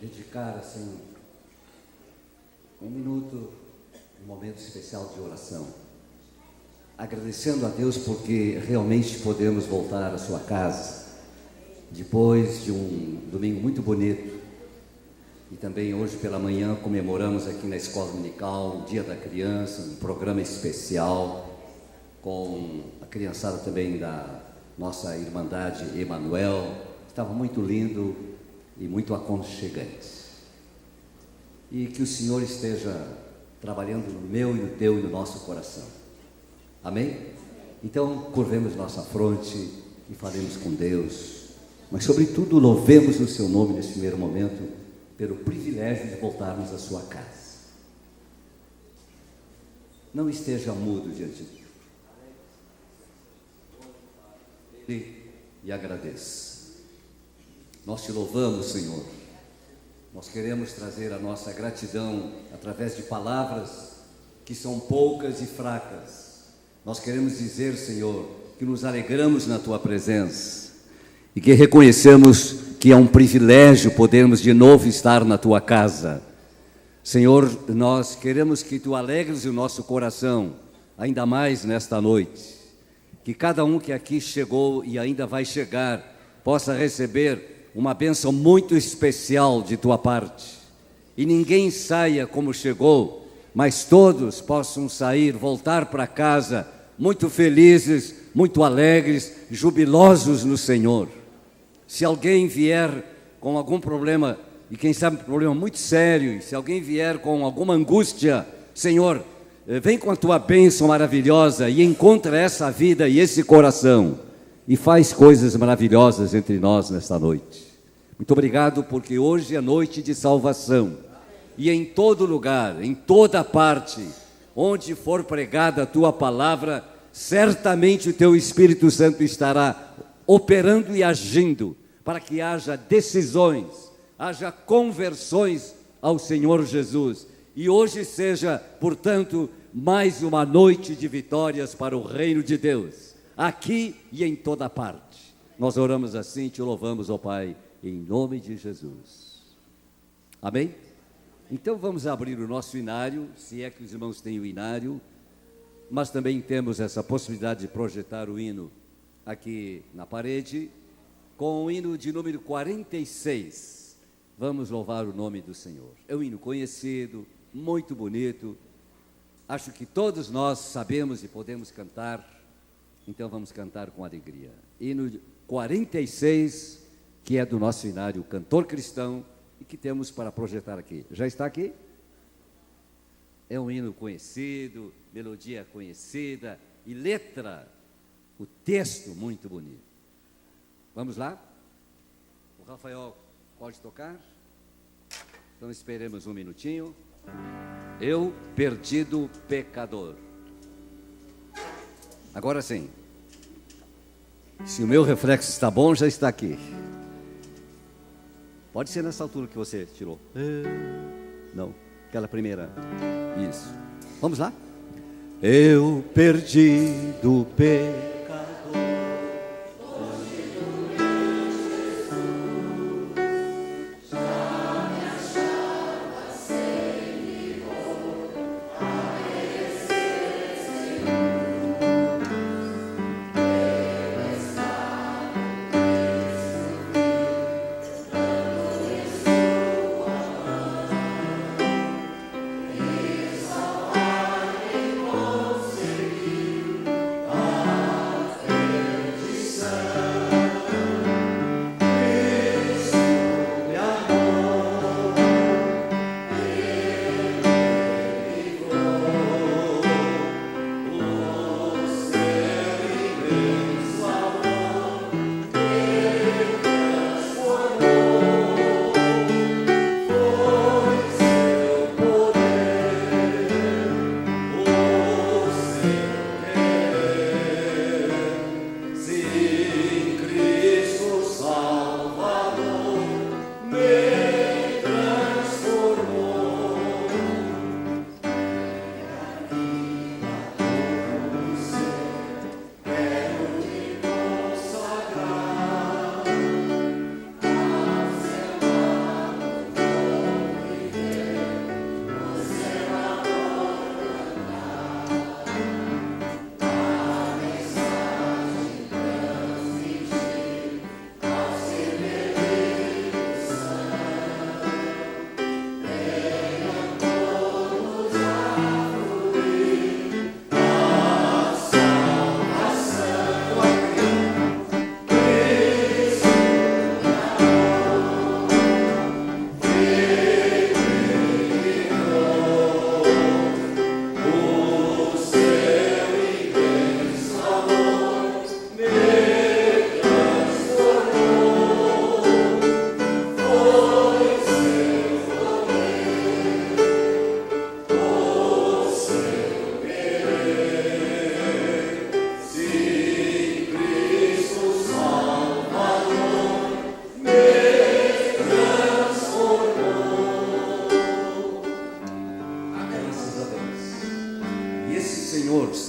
dedicar assim um minuto, um momento especial de oração, agradecendo a Deus porque realmente podemos voltar à sua casa depois de um domingo muito bonito. E também hoje pela manhã comemoramos aqui na Escola Dominical o Dia da Criança, um programa especial com a criançada também da nossa Irmandade Emanuel. Estava muito lindo e muito aconchegante. E que o Senhor esteja trabalhando no meu e no teu e no nosso coração. Amém? Então, curvemos nossa fronte e falemos com Deus. Mas, sobretudo, louvemos o seu nome nesse primeiro momento, pelo privilégio de voltarmos à sua casa. Não esteja mudo diante de Deus. E agradeça. Nós te louvamos, Senhor. Nós queremos trazer a nossa gratidão através de palavras que são poucas e fracas. Nós queremos dizer, Senhor, que nos alegramos na Tua presença e que reconhecemos que é um privilégio podermos de novo estar na Tua casa. Senhor, nós queremos que Tu alegres o nosso coração, ainda mais nesta noite. Que cada um que aqui chegou e ainda vai chegar possa receber uma bênção muito especial de Tua parte. E ninguém saia como chegou, mas todos possam sair, voltar para casa muito felizes, muito alegres, jubilosos no Senhor. Se alguém vier com algum problema, e quem sabe um problema muito sério, e se alguém vier com alguma angústia, Senhor, vem com a Tua bênção maravilhosa e encontra essa vida e esse coração e faz coisas maravilhosas entre nós nesta noite. Muito obrigado, porque hoje é noite de salvação e em todo lugar, em toda parte, onde for pregada a Tua palavra, certamente o Teu Espírito Santo estará operando e agindo para que haja decisões, haja conversões ao Senhor Jesus. E hoje seja, portanto, mais uma noite de vitórias para o reino de Deus, aqui e em toda parte. Nós oramos assim e te louvamos, ó Pai, em nome de Jesus. Amém? Então vamos abrir o nosso inário, se é que os irmãos têm o inário, mas também temos essa possibilidade de projetar o hino aqui na parede, com o hino de número 46. Vamos louvar o nome do Senhor. É um hino conhecido, muito bonito. Acho que todos nós sabemos e podemos cantar, então vamos cantar com alegria. Hino 46, que é do nosso inário Cantor Cristão e que temos para projetar aqui. Já está aqui? É um hino conhecido, melodia conhecida e letra, o texto muito bonito. Vamos lá? O Rafael pode tocar? Então esperemos um minutinho. Eu, perdido pecador. Agora sim. Se o meu reflexo está bom, já está aqui. Pode ser nessa altura que você tirou. Não, aquela primeira. Isso. Vamos lá? Eu, perdido pecador.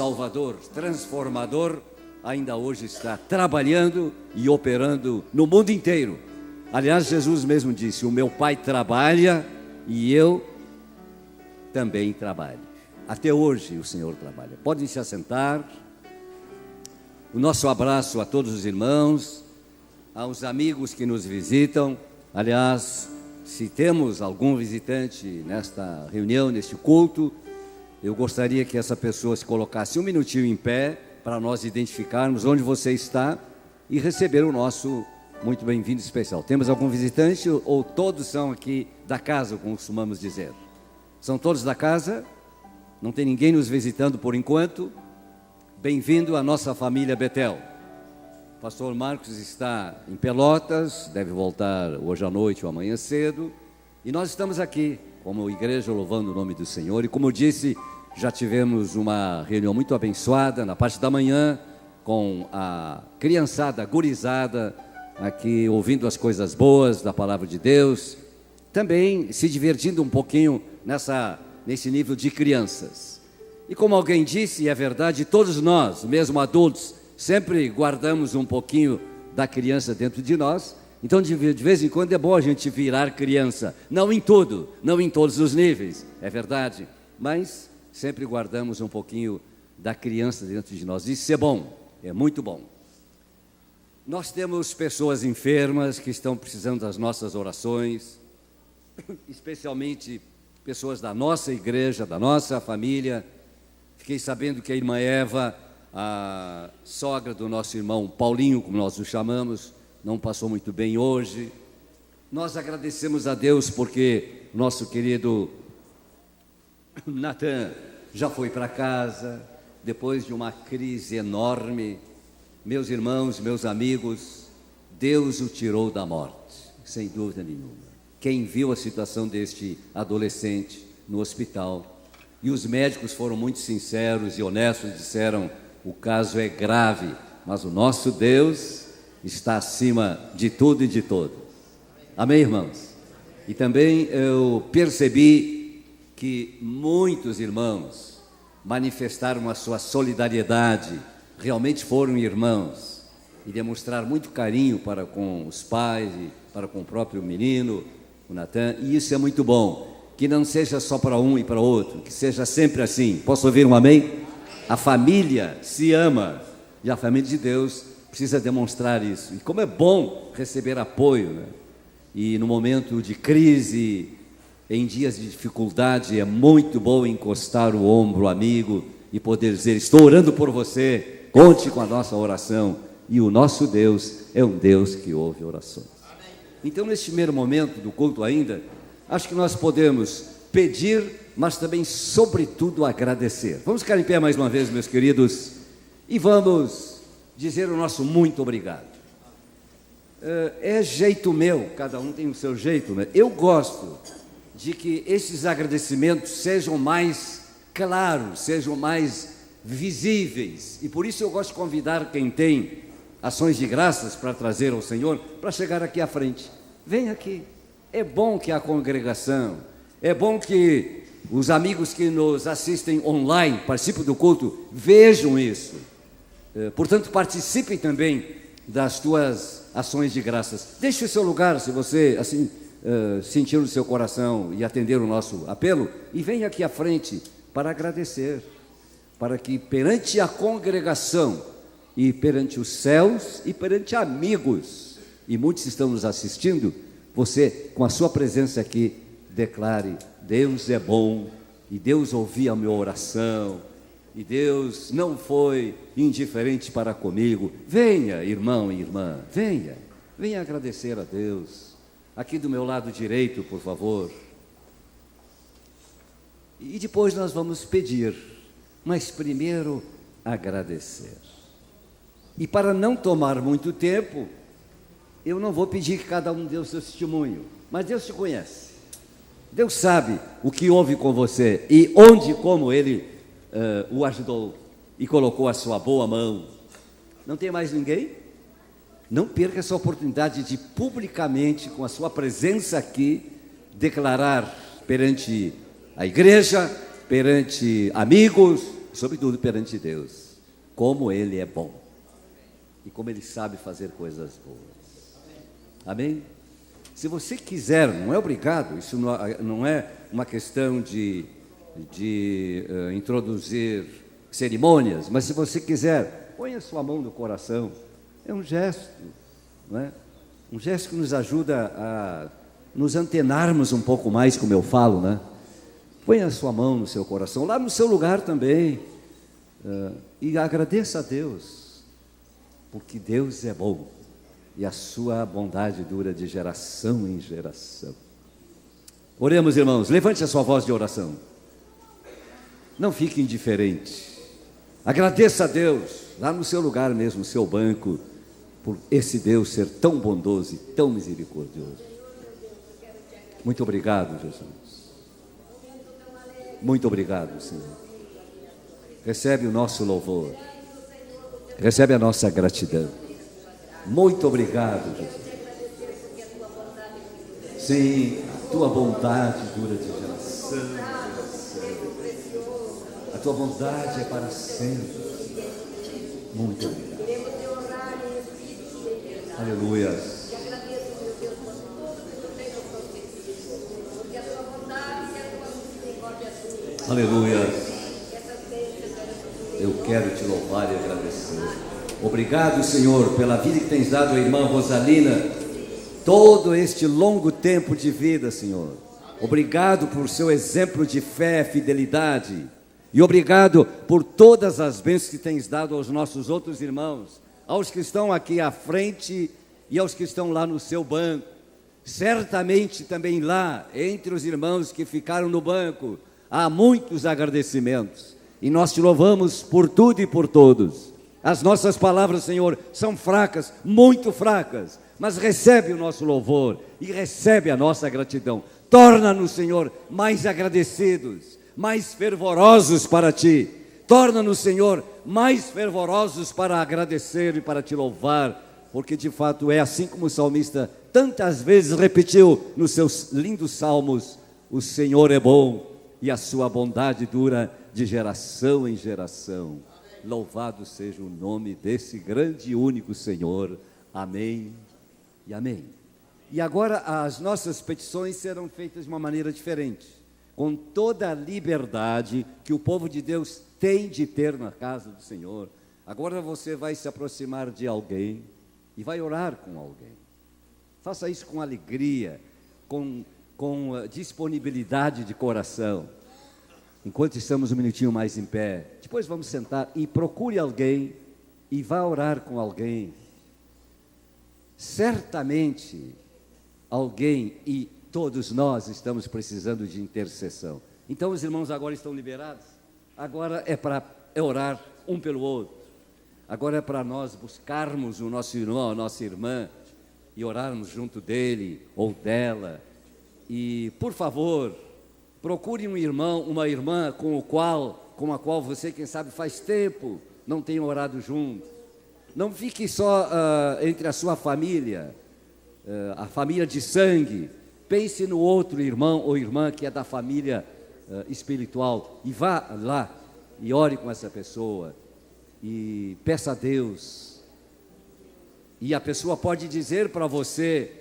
salvador, transformador, ainda hoje está trabalhando e operando no mundo inteiro. Aliás, Jesus mesmo disse: o meu Pai trabalha e eu também trabalho. Até hoje o Senhor trabalha. Podem se assentar. O nosso abraço a todos os irmãos, aos amigos que nos visitam. Aliás, se temos algum visitante nesta reunião, neste culto, eu gostaria que essa pessoa se colocasse um minutinho em pé, para nós identificarmos onde você está e receber o nosso muito bem-vindo especial. Temos algum visitante ou todos são aqui da casa, como costumamos dizer? São todos da casa? Não tem ninguém nos visitando por enquanto? Bem-vindo à nossa família Betel. O pastor Marcos está em Pelotas, deve voltar hoje à noite ou amanhã cedo. E nós estamos aqui, como igreja, louvando o nome do Senhor. E como eu disse, já tivemos uma reunião muito abençoada na parte da manhã, com a criançada, a gurizada, aqui ouvindo as coisas boas da palavra de Deus. Também se divertindo um pouquinho nesse nível de crianças. E como alguém disse, e é verdade, todos nós, mesmo adultos, sempre guardamos um pouquinho da criança dentro de nós. Então, de vez em quando é bom a gente virar criança. Não em tudo, não em todos os níveis, é verdade. Mas sempre guardamos um pouquinho da criança dentro de nós. Isso é bom, é muito bom. Nós temos pessoas enfermas que estão precisando das nossas orações, especialmente pessoas da nossa igreja, da nossa família. Fiquei sabendo que a irmã Eva, a sogra do nosso irmão Paulinho, como nós o chamamos, não passou muito bem hoje. Nós agradecemos a Deus porque nosso querido Natan já foi para casa, depois de uma crise enorme. Meus irmãos, meus amigos, Deus o tirou da morte, sem dúvida nenhuma. Quem viu a situação deste adolescente no hospital, e os médicos foram muito sinceros e honestos, disseram: o caso é grave, mas o nosso Deus está acima de tudo e de todos. Amém, irmãos? E também eu percebi que muitos irmãos manifestaram a sua solidariedade, realmente foram irmãos, e demonstraram muito carinho para com os pais e para com o próprio menino, o Natan, e isso é muito bom. Que não seja só para um e para outro, que seja sempre assim. Posso ouvir um amém? A família se ama, e a família de Deus precisa demonstrar isso. E como é bom receber apoio, né? E no momento de crise, em dias de dificuldade, é muito bom encostar o ombro amigo e poder dizer: estou orando por você, conte com a nossa oração. E o nosso Deus é um Deus que ouve orações. Então, neste primeiro momento do culto ainda, acho que nós podemos pedir, mas também, sobretudo, agradecer. Vamos ficar em pé mais uma vez, meus queridos, e vamos dizer o nosso muito obrigado. É jeito meu, cada um tem o seu jeito, né? Eu gosto de que esses agradecimentos sejam mais claros, sejam mais visíveis, e por isso eu gosto de convidar quem tem ações de graças para trazer ao Senhor, para chegar aqui à frente. Vem aqui. É bom que a congregação, é bom que os amigos que nos assistem online, participam do culto, vejam isso. Portanto, participem também das tuas ações de graças. Deixe o seu lugar, se você assim sentir no seu coração e atender o nosso apelo, e venha aqui à frente para agradecer, para que perante a congregação e perante os céus e perante amigos, e muitos estão nos assistindo, você, com a sua presença aqui, declare: Deus é bom, e Deus ouviu a minha oração, e Deus não foi indiferente para comigo. Venha, irmão e irmã, venha agradecer a Deus. Aqui do meu lado direito, por favor. E depois nós vamos pedir, mas primeiro agradecer. E para não tomar muito tempo, eu não vou pedir que cada um dê o seu testemunho, mas Deus te conhece. Deus sabe o que houve com você e onde, como Ele o ajudou e colocou a sua boa mão. Não tem mais ninguém? Não perca essa oportunidade de publicamente, com a sua presença aqui, declarar perante a igreja, perante amigos, sobretudo perante Deus, como Ele é bom e como Ele sabe fazer coisas boas. Amém? Se você quiser, não é obrigado, isso não é uma questão de introduzir cerimônias, mas se você quiser, ponha sua mão no coração. É um gesto, não é? Um gesto que nos ajuda a nos antenarmos um pouco mais, como eu falo, né? Ponha a sua mão no seu coração, lá no seu lugar também, e agradeça a Deus, porque Deus é bom e a sua bondade dura de geração em geração. Oremos, irmãos, levante a sua voz de oração. Não fique indiferente. Agradeça a Deus, lá no seu lugar mesmo, no seu banco, por esse Deus ser tão bondoso e tão misericordioso. Muito obrigado, Jesus. Muito obrigado, Senhor. Recebe o nosso louvor. Recebe a nossa gratidão. Muito obrigado, Jesus. Sim, a tua bondade dura de geração em geração. A tua bondade é para sempre. Muito obrigado. Aleluia. Aleluia. Eu quero te louvar e agradecer. Obrigado, Senhor, pela vida que tens dado à irmã Rosalina, todo este longo tempo de vida, Senhor. Obrigado por seu exemplo de fé, fidelidade, e obrigado por todas as bênçãos que tens dado aos nossos outros irmãos, aos que estão aqui à frente e aos que estão lá no seu banco. Certamente também lá, entre os irmãos que ficaram no banco, há muitos agradecimentos, e nós te louvamos por tudo e por todos. As nossas palavras, Senhor, são fracas, muito fracas, mas recebe o nosso louvor e recebe a nossa gratidão. Torna-nos, Senhor, mais agradecidos, mais fervorosos para Ti. Torna-nos, Senhor, mais fervorosos para agradecer e para Te louvar, porque de fato é assim como o salmista tantas vezes repetiu nos seus lindos salmos: o Senhor é bom e a sua bondade dura de geração em geração. Louvado seja o nome desse grande e único Senhor. Amém e amém. E agora as nossas petições serão feitas de uma maneira diferente, com toda a liberdade que o povo de Deus tem de ter na casa do Senhor. Agora você vai se aproximar de alguém e vai orar com alguém. Faça isso com alegria, com disponibilidade de coração. Enquanto estamos um minutinho mais em pé, depois vamos sentar e procure alguém e vá orar com alguém. Certamente alguém e todos nós estamos precisando de intercessão. Então os irmãos agora estão liberados. Agora é para orar um pelo outro. Agora é para nós buscarmos o nosso irmão, a nossa irmã e orarmos junto dele ou dela. E por favor, procure um irmão, uma irmã com a qual você, quem sabe, faz tempo não tem orado junto. Não fique só entre a sua família, a família de sangue. Pense no outro irmão ou irmã que é da família espiritual e vá lá e ore com essa pessoa e peça a Deus. E a pessoa pode dizer para você,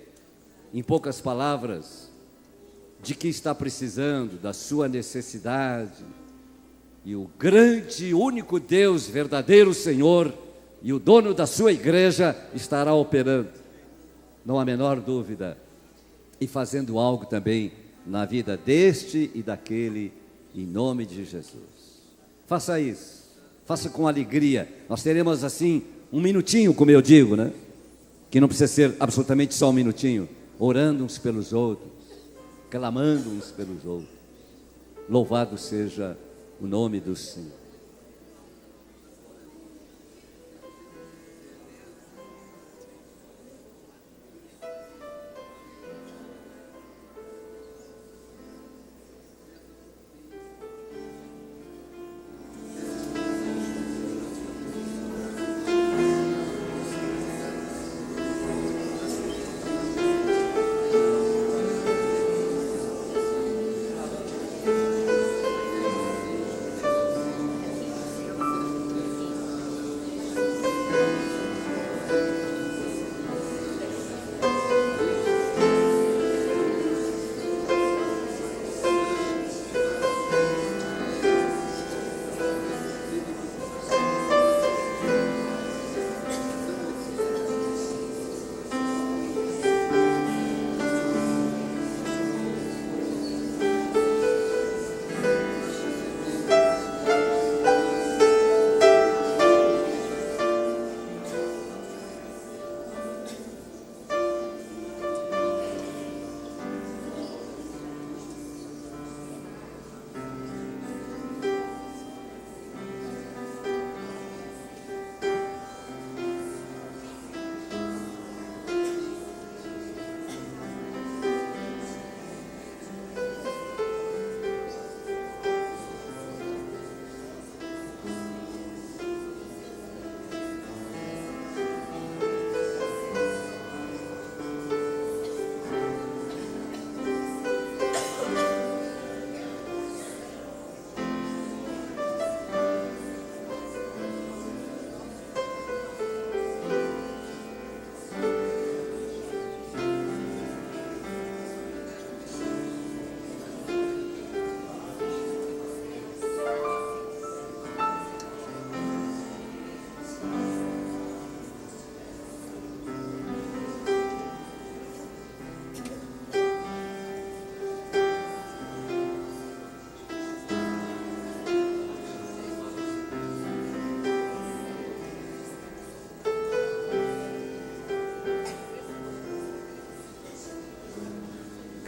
em poucas palavras, de que está precisando, da sua necessidade, e o grande, único Deus, verdadeiro Senhor, e o dono da sua igreja estará operando, não há menor dúvida, e fazendo algo também na vida deste e daquele, em nome de Jesus. Faça isso, faça com alegria. Nós teremos assim um minutinho, como eu digo, né? Que não precisa ser absolutamente só um minutinho, orando uns pelos outros, clamando uns pelos outros. Louvado seja o nome do Senhor.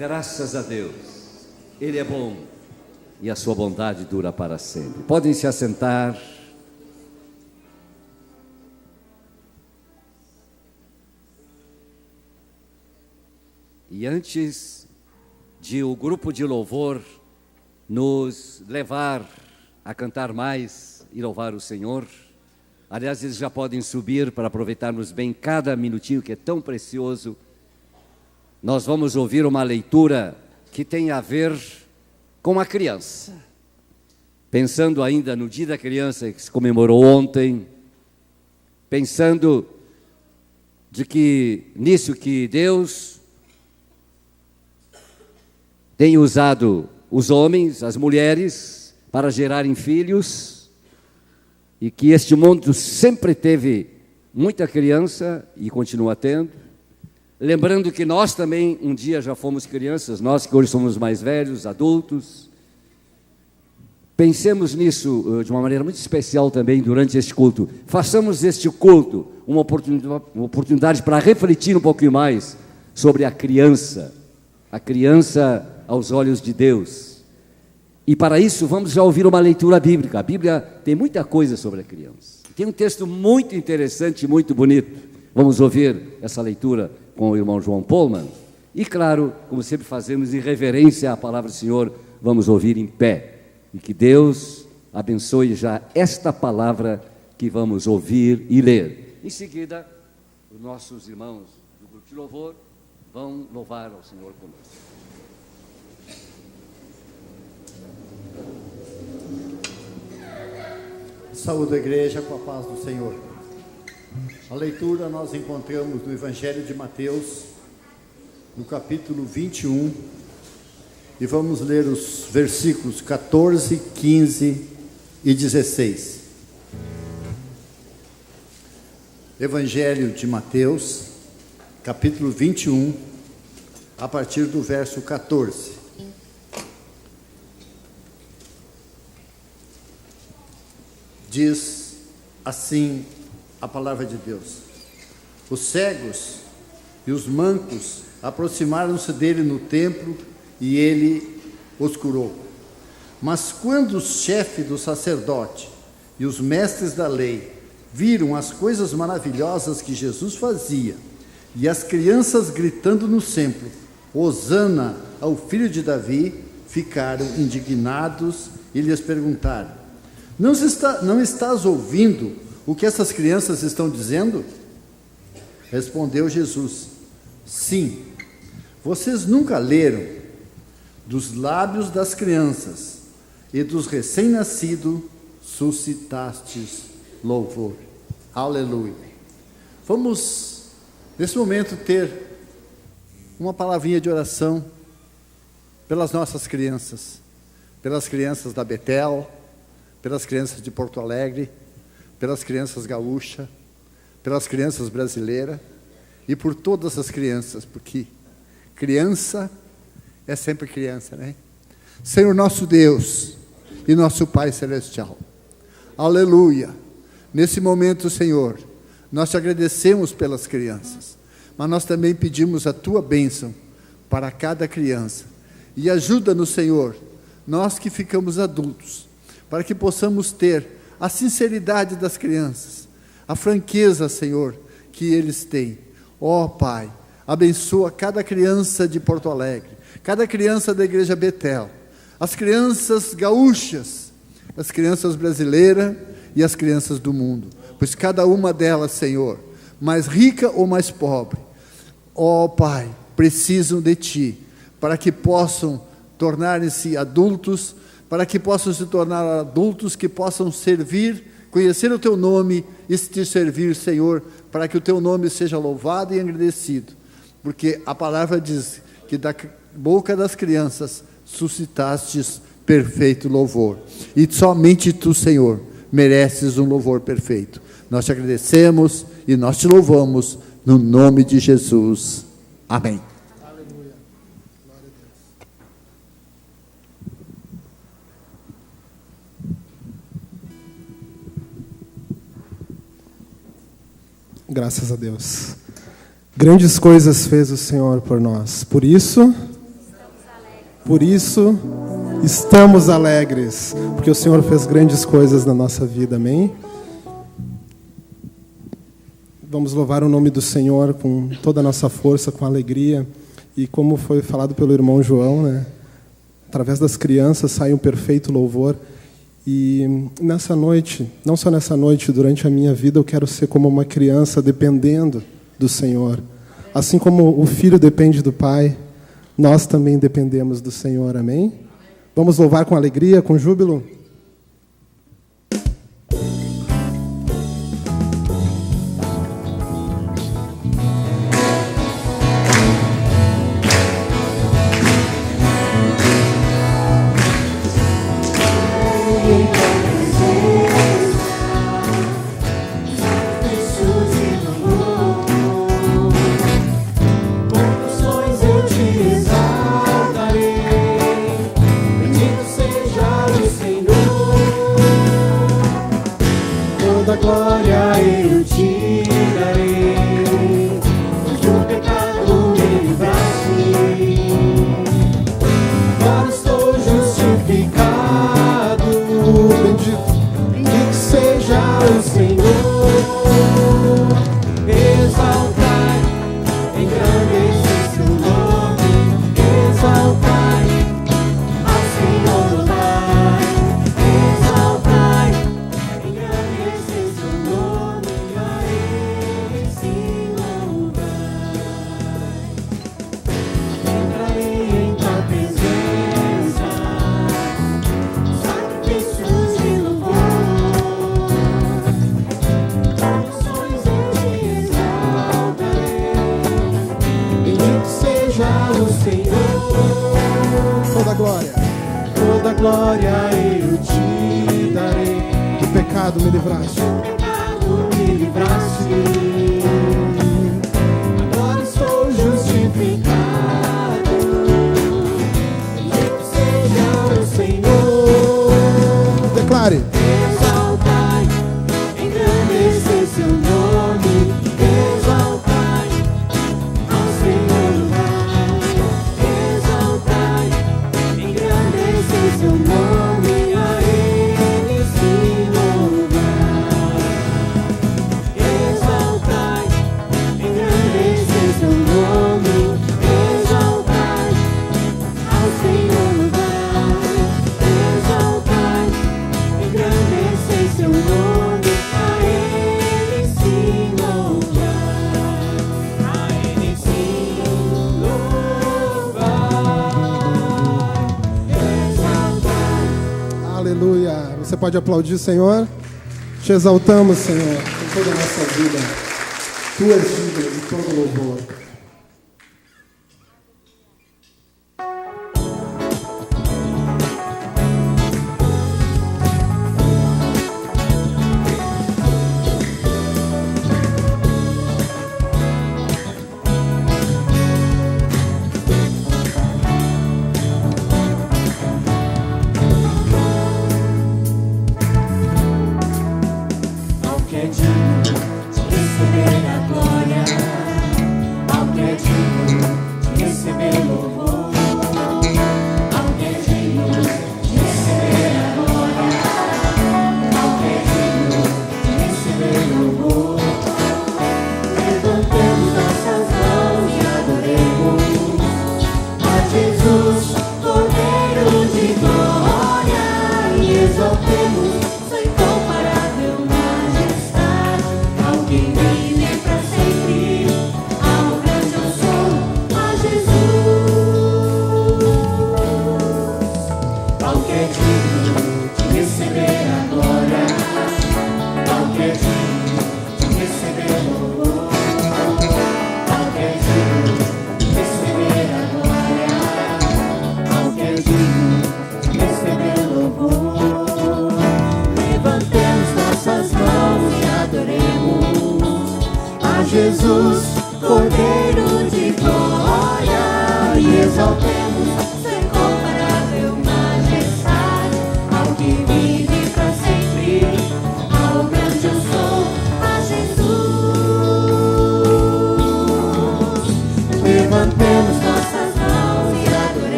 Graças a Deus, Ele é bom e a sua bondade dura para sempre. Podem se assentar. E antes de o grupo de louvor nos levar a cantar mais e louvar o Senhor, aliás, eles já podem subir para aproveitarmos bem cada minutinho que é tão precioso. Nós vamos ouvir uma leitura que tem a ver com a criança. Pensando ainda no Dia da Criança que se comemorou ontem, pensando nisso que Deus tem usado os homens, as mulheres, para gerarem filhos, e que este mundo sempre teve muita criança e continua tendo. Lembrando que nós também um dia já fomos crianças, nós que hoje somos mais velhos, adultos. Pensemos nisso de uma maneira muito especial também durante este culto. Façamos este culto uma oportunidade para refletir um pouquinho mais sobre a criança aos olhos de Deus. E para isso vamos já ouvir uma leitura bíblica. A Bíblia tem muita coisa sobre a criança. Tem um texto muito interessante e muito bonito. Vamos ouvir essa leitura com o irmão João Pohlmann. E claro, como sempre fazemos, em reverência à palavra do Senhor, vamos ouvir em pé. E que Deus abençoe já esta palavra que vamos ouvir e ler. Em seguida, os nossos irmãos do grupo de louvor vão louvar ao Senhor conosco. Saúde a igreja com a paz do Senhor. A leitura nós encontramos no Evangelho de Mateus, no capítulo 21, e vamos ler os versículos 14, 15 e 16. Evangelho de Mateus, capítulo 21, a partir do verso 14. Diz assim a palavra de Deus: os cegos e os mancos aproximaram-se dele no templo e ele os curou. Mas quando o chefe do sacerdote e os mestres da lei viram as coisas maravilhosas que Jesus fazia e as crianças gritando no templo, Hosana ao filho de Davi, ficaram indignados e lhes perguntaram: não estás ouvindo o que essas crianças estão dizendo? Respondeu Jesus: sim. Vocês nunca leram: dos lábios das crianças e dos recém-nascidos suscitastes louvor. Aleluia. Vamos, nesse momento, ter uma palavrinha de oração pelas nossas crianças, pelas crianças da Betel, pelas crianças de Porto Alegre, pelas crianças gaúchas, pelas crianças brasileiras e por todas as crianças, porque criança é sempre criança, né? Senhor nosso Deus e nosso Pai Celestial, aleluia. Nesse momento, Senhor, nós te agradecemos pelas crianças, mas nós também pedimos a tua bênção para cada criança. E ajuda-nos, Senhor, nós que ficamos adultos, para que possamos ter a sinceridade das crianças, a franqueza, Senhor, que eles têm. Ó Pai, abençoa cada criança de Porto Alegre, cada criança da Igreja Betel, as crianças gaúchas, as crianças brasileiras e as crianças do mundo, pois cada uma delas, Senhor, mais rica ou mais pobre, ó Pai, precisam de Ti, para que possam tornarem-se adultos, para que possam se tornar adultos, que possam servir, conhecer o Teu nome e Te servir, Senhor, para que o Teu nome seja louvado e engrandecido, porque a palavra diz que da boca das crianças suscitastes perfeito louvor, e somente Tu, Senhor, mereces um louvor perfeito. Nós Te agradecemos e nós Te louvamos, no nome de Jesus. Amém. Aleluia. Glória a Deus. Graças a Deus. Grandes coisas fez o Senhor por nós. Por isso, Por isso, estamos alegres, porque o Senhor fez grandes coisas na nossa vida, amém? Vamos louvar o nome do Senhor com toda a nossa força, com alegria. E como foi falado pelo irmão João, né? Através das crianças sai um perfeito louvor. E nessa noite, não só nessa noite, durante a minha vida, eu quero ser como uma criança dependendo do Senhor. Assim como o filho depende do pai, nós também dependemos do Senhor, amém? Vamos louvar com alegria, com júbilo? Você pode aplaudir, Senhor. Te exaltamos, Senhor, em toda a nossa vida. Tu és digno de todo louvor. Receber a glória,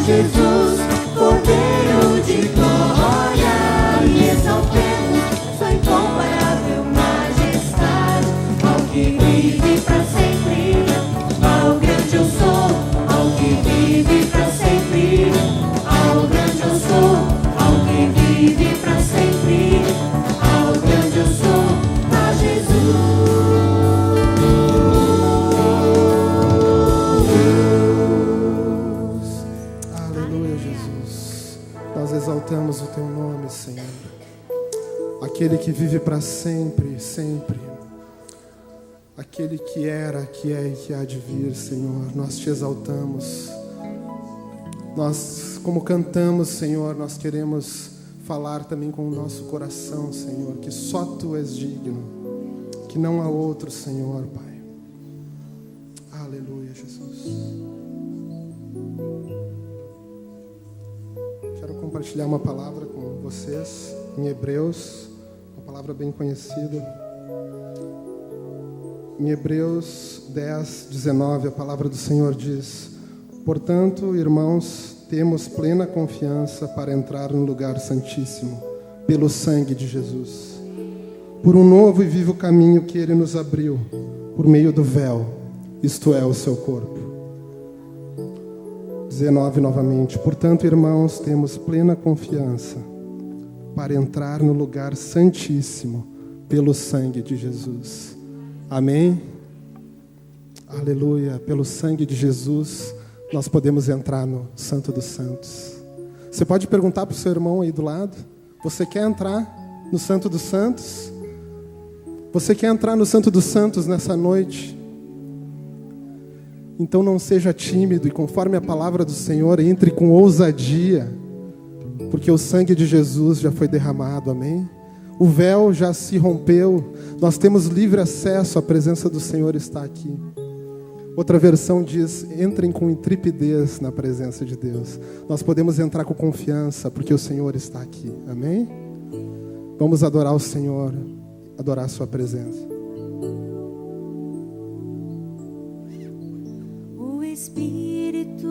Jesus, Cordeiro de glória, e exaltemos sua incomparável majestade, ao que vive para sempre, ao grande eu sou, ao que vive para sempre, ao grande eu sou, ao que vive para sempre, ao grande eu sou, a Jesus. Exaltamos o teu nome, Senhor, aquele que vive para sempre, sempre, aquele que era, que é e que há de vir, Senhor. Nós te exaltamos. Nós, como cantamos, Senhor, nós queremos falar também com o nosso coração, Senhor, que só tu és digno, que não há outro, Senhor, Pai. Aleluia, Jesus. Quero compartilhar uma palavra com vocês em Hebreus, uma palavra bem conhecida. Em Hebreus 10, 19, a palavra do Senhor diz: portanto, irmãos, temos plena confiança para entrar no lugar santíssimo, pelo sangue de Jesus, por um novo e vivo caminho que Ele nos abriu, por meio do véu, isto é, o seu corpo. 19 novamente. Portanto, irmãos, temos plena confiança para entrar no lugar santíssimo pelo sangue de Jesus. Amém? Aleluia. Pelo sangue de Jesus nós podemos entrar no Santo dos Santos. Você pode perguntar para o seu irmão aí do lado: você quer entrar no Santo dos Santos? Você quer entrar no Santo dos Santos nessa noite? Então não seja tímido e, conforme a palavra do Senhor, entre com ousadia, porque o sangue de Jesus já foi derramado, amém? O véu já se rompeu, nós temos livre acesso, a presença do Senhor está aqui. Outra versão diz: entrem com intrepidez na presença de Deus. Nós podemos entrar com confiança, porque o Senhor está aqui, amém? Vamos adorar o Senhor, adorar a sua presença. Espírito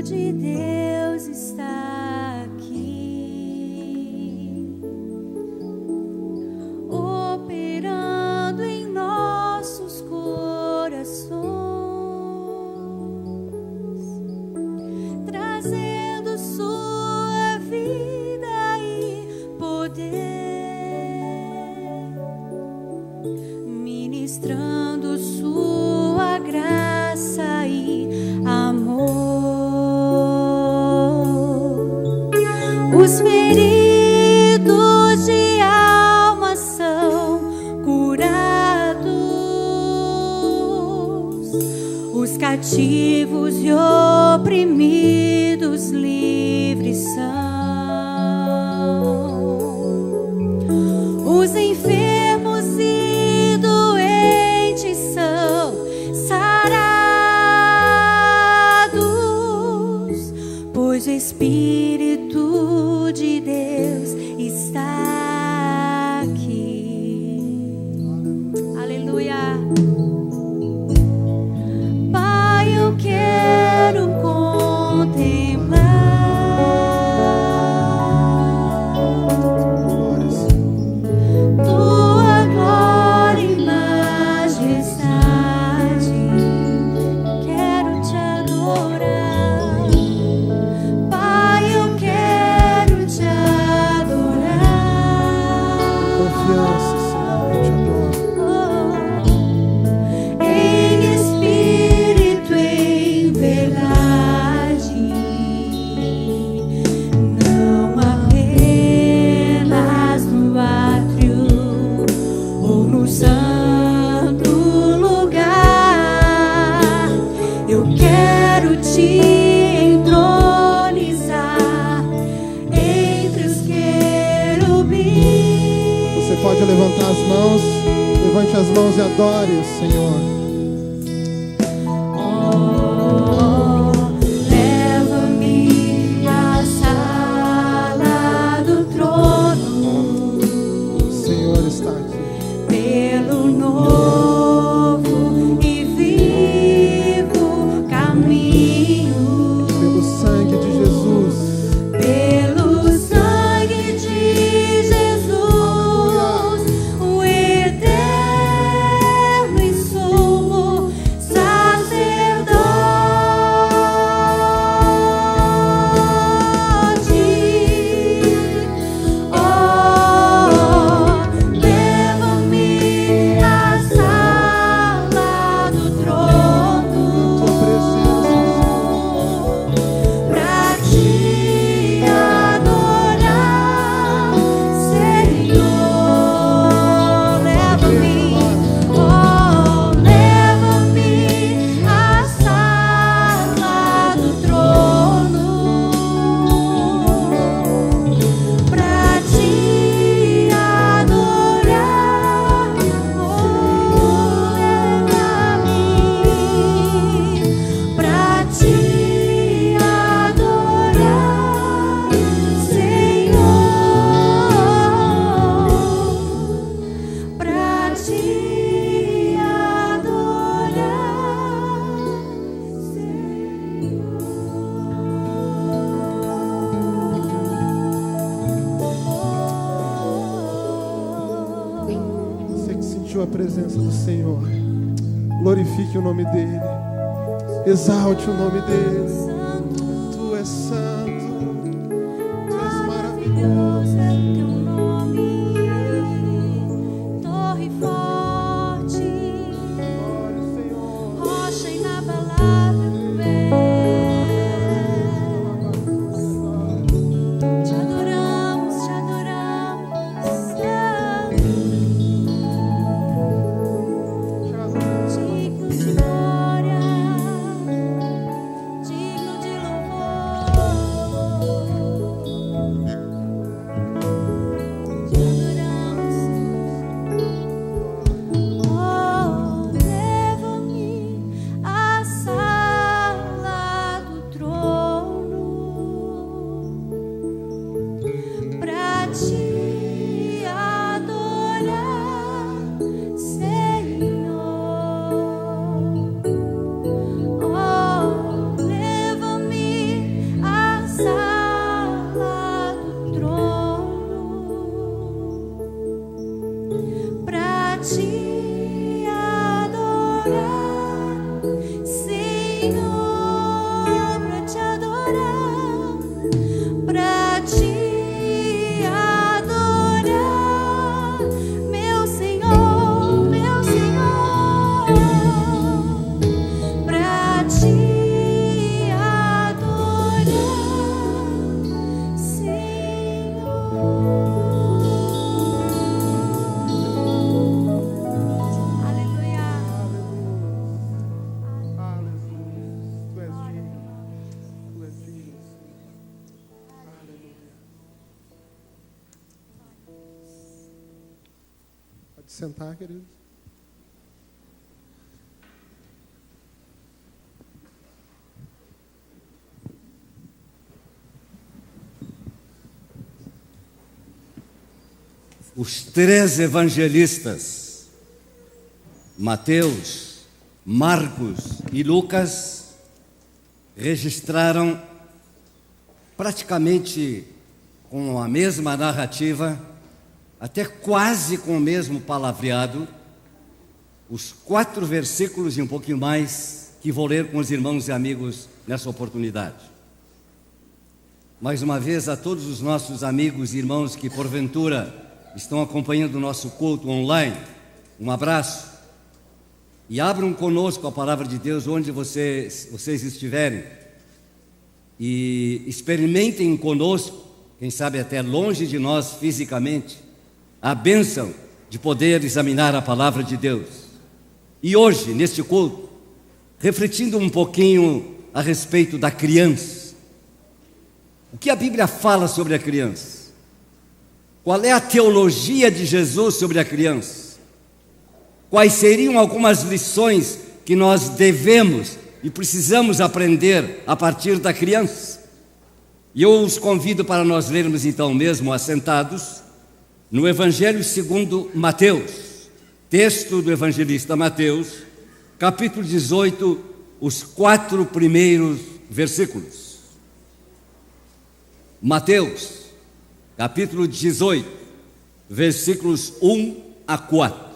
de Deus está aqui, operando em nossos corações, trazendo sua vida e poder, ministrando sua graça e amor. Os feridos de alma são curados, os cativos e oprimidos livres são, os enfermos e doentes são sarados, pois o Espírito de Deus está aqui. Aleluia. Pai, eu quero contemplar tua glória e majestade. Quero te adorar. Pai, eu quero te adorar. Confiança, Senhor, eu te adoro. Em espírito, em verdade, não apenas no átrio ou no santo lugar. Eu quero te entronizar entre os querubins. Você pode levantar as mãos, levante as mãos e adore o Senhor. Leva-me à sala do trono, O Senhor está aqui. pelo novo e vivo caminho. Pelo sangue de te adorar, Senhor. Leva-me, oh, leva-me à sala do trono pra te adorar, oh, leva-me pra te adorar, Senhor, pra te adorar, Você que sentiu a presença do Senhor, glorifique o nome dEle, exalte o nome dEle. Tu és santo, Tu és maravilhoso. é teu nome, torre forte, Glória, Senhor. rocha inabalável, te adoramos, digno de glória, digno de louvor, te adoramos, oh, leva-me à sala do trono pra te adorar, Senhor. Oh, leva-me à sala do trono pra te adorar, Senhor, pra te adorar, pra te adorar, meu Senhor, pra te adorar, Senhor. Aleluia. Aleluia. Tu és digno. Tu és digno. Aleluia. Pode sentar, querido. Os três evangelistas, Mateus, Marcos e Lucas, registraram praticamente com a mesma narrativa, até quase com o mesmo palavreado, os 4 versículos e um pouquinho mais que vou ler com os irmãos e amigos nessa oportunidade. Mais uma vez, a todos os nossos amigos e irmãos que porventura estão acompanhando o nosso culto online, um abraço. E abram conosco a palavra de Deus onde vocês estiverem. E experimentem conosco, quem sabe até longe de nós fisicamente, a bênção de poder examinar a palavra de Deus. E hoje, neste culto, refletindo um pouquinho a respeito da criança. O que a Bíblia fala sobre a criança? Qual é a teologia de Jesus sobre a criança? Quais seriam algumas lições que nós devemos e precisamos aprender a partir da criança? E eu os convido para nós lermos então mesmo assentados no Evangelho segundo Mateus, texto do evangelista Mateus, capítulo 18, os 4 primeiros versículos. Mateus, capítulo 18, versículos 1 a 4.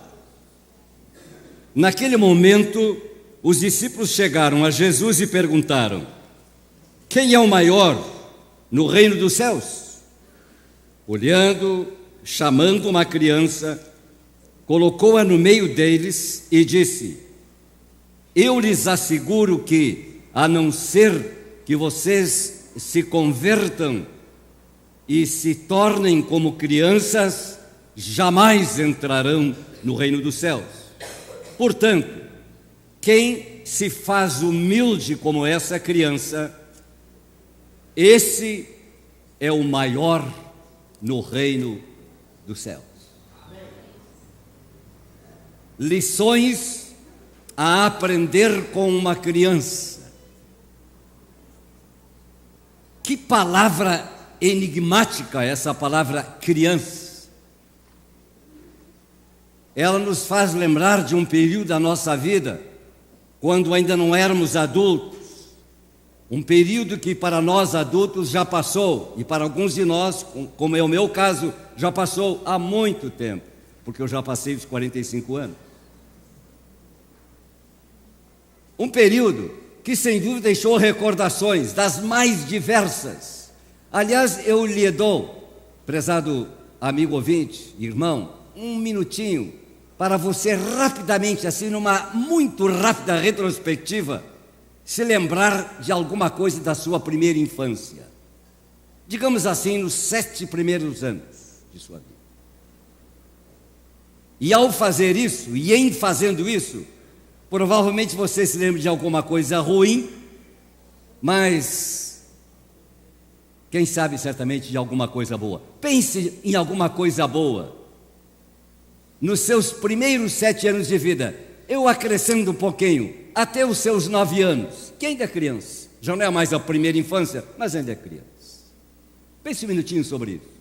Naquele momento, os discípulos chegaram a Jesus e perguntaram: quem é o maior no reino dos céus? Olhando, chamando uma criança, colocou-a no meio deles e disse: eu lhes asseguro que, a não ser que vocês se convertam e se tornem como crianças, jamais entrarão no reino dos céus. Portanto, quem se faz humilde como essa criança, esse é o maior no reino dos céus. Lições a aprender com uma criança. Que palavra enigmática essa palavra criança. Ela nos faz lembrar de um período da nossa vida, quando ainda não éramos adultos. Um período que para nós adultos já passou, e para alguns de nós, como é o meu caso, já passou há muito tempo, porque eu já passei os 45 anos. Um período que sem dúvida deixou recordações das mais diversas. Aliás, eu lhe dou, prezado amigo ouvinte, irmão, um minutinho para você rapidamente, assim numa muito rápida retrospectiva, se lembrar de alguma coisa da sua primeira infância. Digamos assim, nos 7 primeiros anos de sua vida. E ao fazer isso, e em fazendo isso, provavelmente você se lembra de alguma coisa ruim, mas quem sabe certamente de alguma coisa boa. Pense em alguma coisa boa. Nos seus primeiros 7 anos de vida, eu acrescento um pouquinho, até os seus 9 anos, que ainda é criança, já não é mais a primeira infância, mas ainda é criança. Pense um minutinho sobre isso.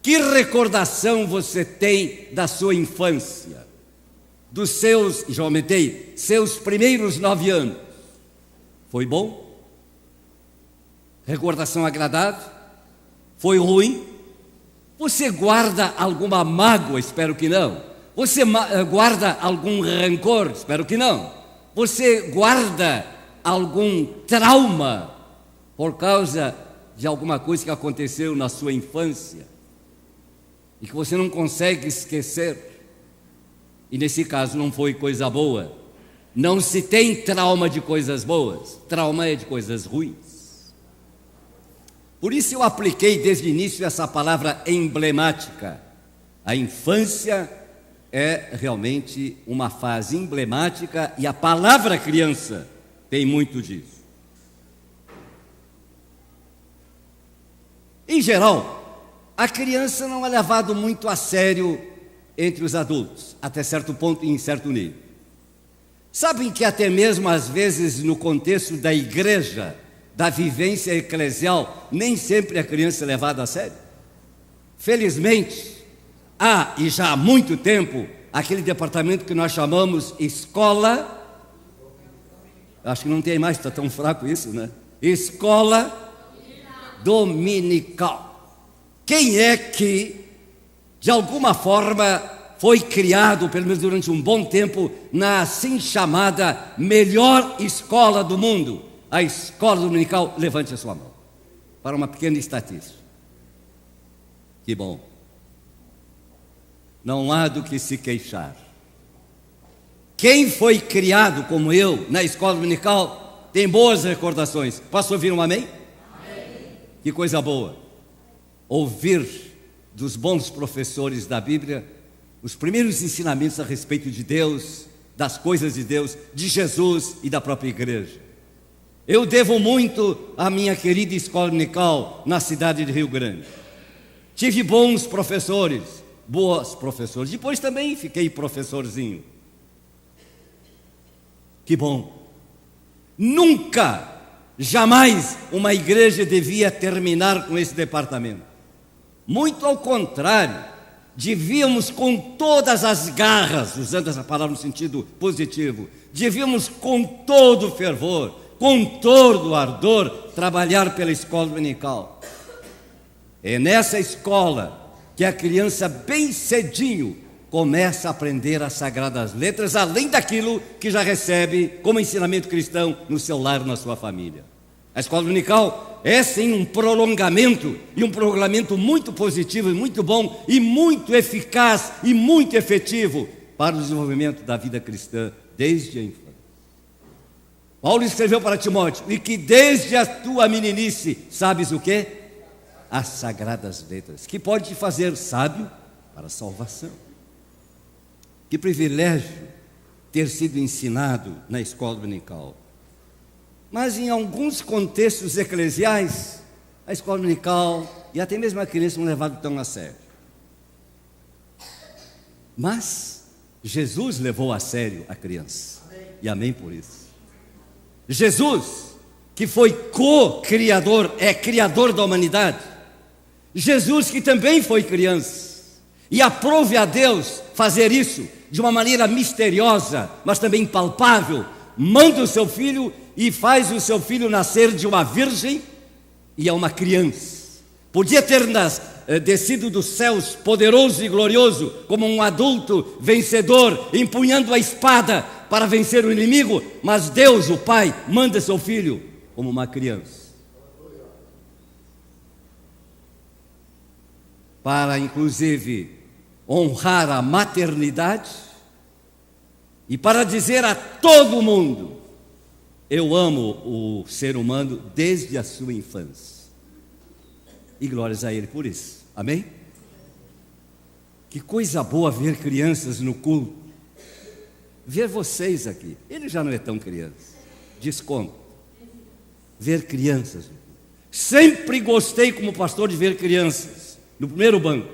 Que recordação você tem da sua infância? Dos seus, já aumentei, seus primeiros 9 anos. Foi bom? Recordação agradável? Foi ruim? Você guarda alguma mágoa? Espero que não. Você guarda algum rancor? Espero que não. Você guarda algum trauma por causa de alguma coisa que aconteceu na sua infância e que você não consegue esquecer? E nesse caso não foi coisa boa. Não se tem trauma de coisas boas, trauma é de coisas ruins. Por isso eu apliquei desde o início essa palavra emblemática. A infância é realmente uma fase emblemática e a palavra criança tem muito disso. Em geral, a criança não é levada muito a sério entre os adultos, até certo ponto e em certo nível. Sabem que até mesmo às vezes no contexto da igreja, da vivência eclesial, nem sempre a criança é levada a sério? Felizmente, há, e já há muito tempo, aquele departamento que nós chamamos escola, acho que não tem mais, está tão fraco isso, né? Escola dominical. Quem é que, de alguma forma, foi criado, pelo menos durante um bom tempo, na assim chamada melhor escola do mundo, a escola dominical? Levante a sua mão, para uma pequena estatística. Que bom. Não há do que se queixar. Quem foi criado como eu na escola dominical tem boas recordações. Posso ouvir um amém? Amém. Que coisa boa. Ouvir dos bons professores da Bíblia os primeiros ensinamentos a respeito de Deus, das coisas de Deus, de Jesus e da própria igreja. Eu devo muito à minha querida escola dominical na cidade de Rio Grande. Tive bons professores, boas professores. Depois também fiquei professorzinho. Que bom. Nunca, jamais uma igreja devia terminar com esse departamento. Muito ao contrário, devíamos com todas as garras, usando essa palavra no sentido positivo, devíamos com todo o fervor, com todo o ardor, trabalhar pela escola dominical. É nessa escola que a criança bem cedinho começa a aprender as sagradas letras, além daquilo que já recebe como ensinamento cristão no seu lar, na sua família. A escola dominical é sim um prolongamento e um prolongamento muito positivo e muito bom e muito eficaz e muito efetivo para o desenvolvimento da vida cristã desde a infância. Paulo escreveu para Timóteo: e que desde a tua meninice sabes o quê? As sagradas letras, que pode te fazer sábio para a salvação. Que privilégio ter sido ensinado na escola dominical. Mas em alguns contextos eclesiais, a escola dominical e até mesmo a criança não levado tão a sério. Mas Jesus levou a sério a criança. E amém por isso. Jesus, que foi co-criador, é criador da humanidade. Jesus que também foi criança. E aprove a Deus fazer isso de uma maneira misteriosa, mas também palpável. Manda o seu filho e faz o seu filho nascer de uma virgem e é uma criança. Podia ter descido dos céus poderoso e glorioso como um adulto vencedor, empunhando a espada para vencer o inimigo, mas Deus, o Pai, manda seu filho como uma criança. Para, inclusive, honrar a maternidade e para dizer a todo mundo: eu amo o ser humano desde a sua infância. E glórias a Ele por isso. Amém? Que coisa boa ver crianças no culto. Ver vocês aqui. Ele já não é tão criança. Desconto. Ver crianças. Sempre gostei como pastor de ver crianças no primeiro banco.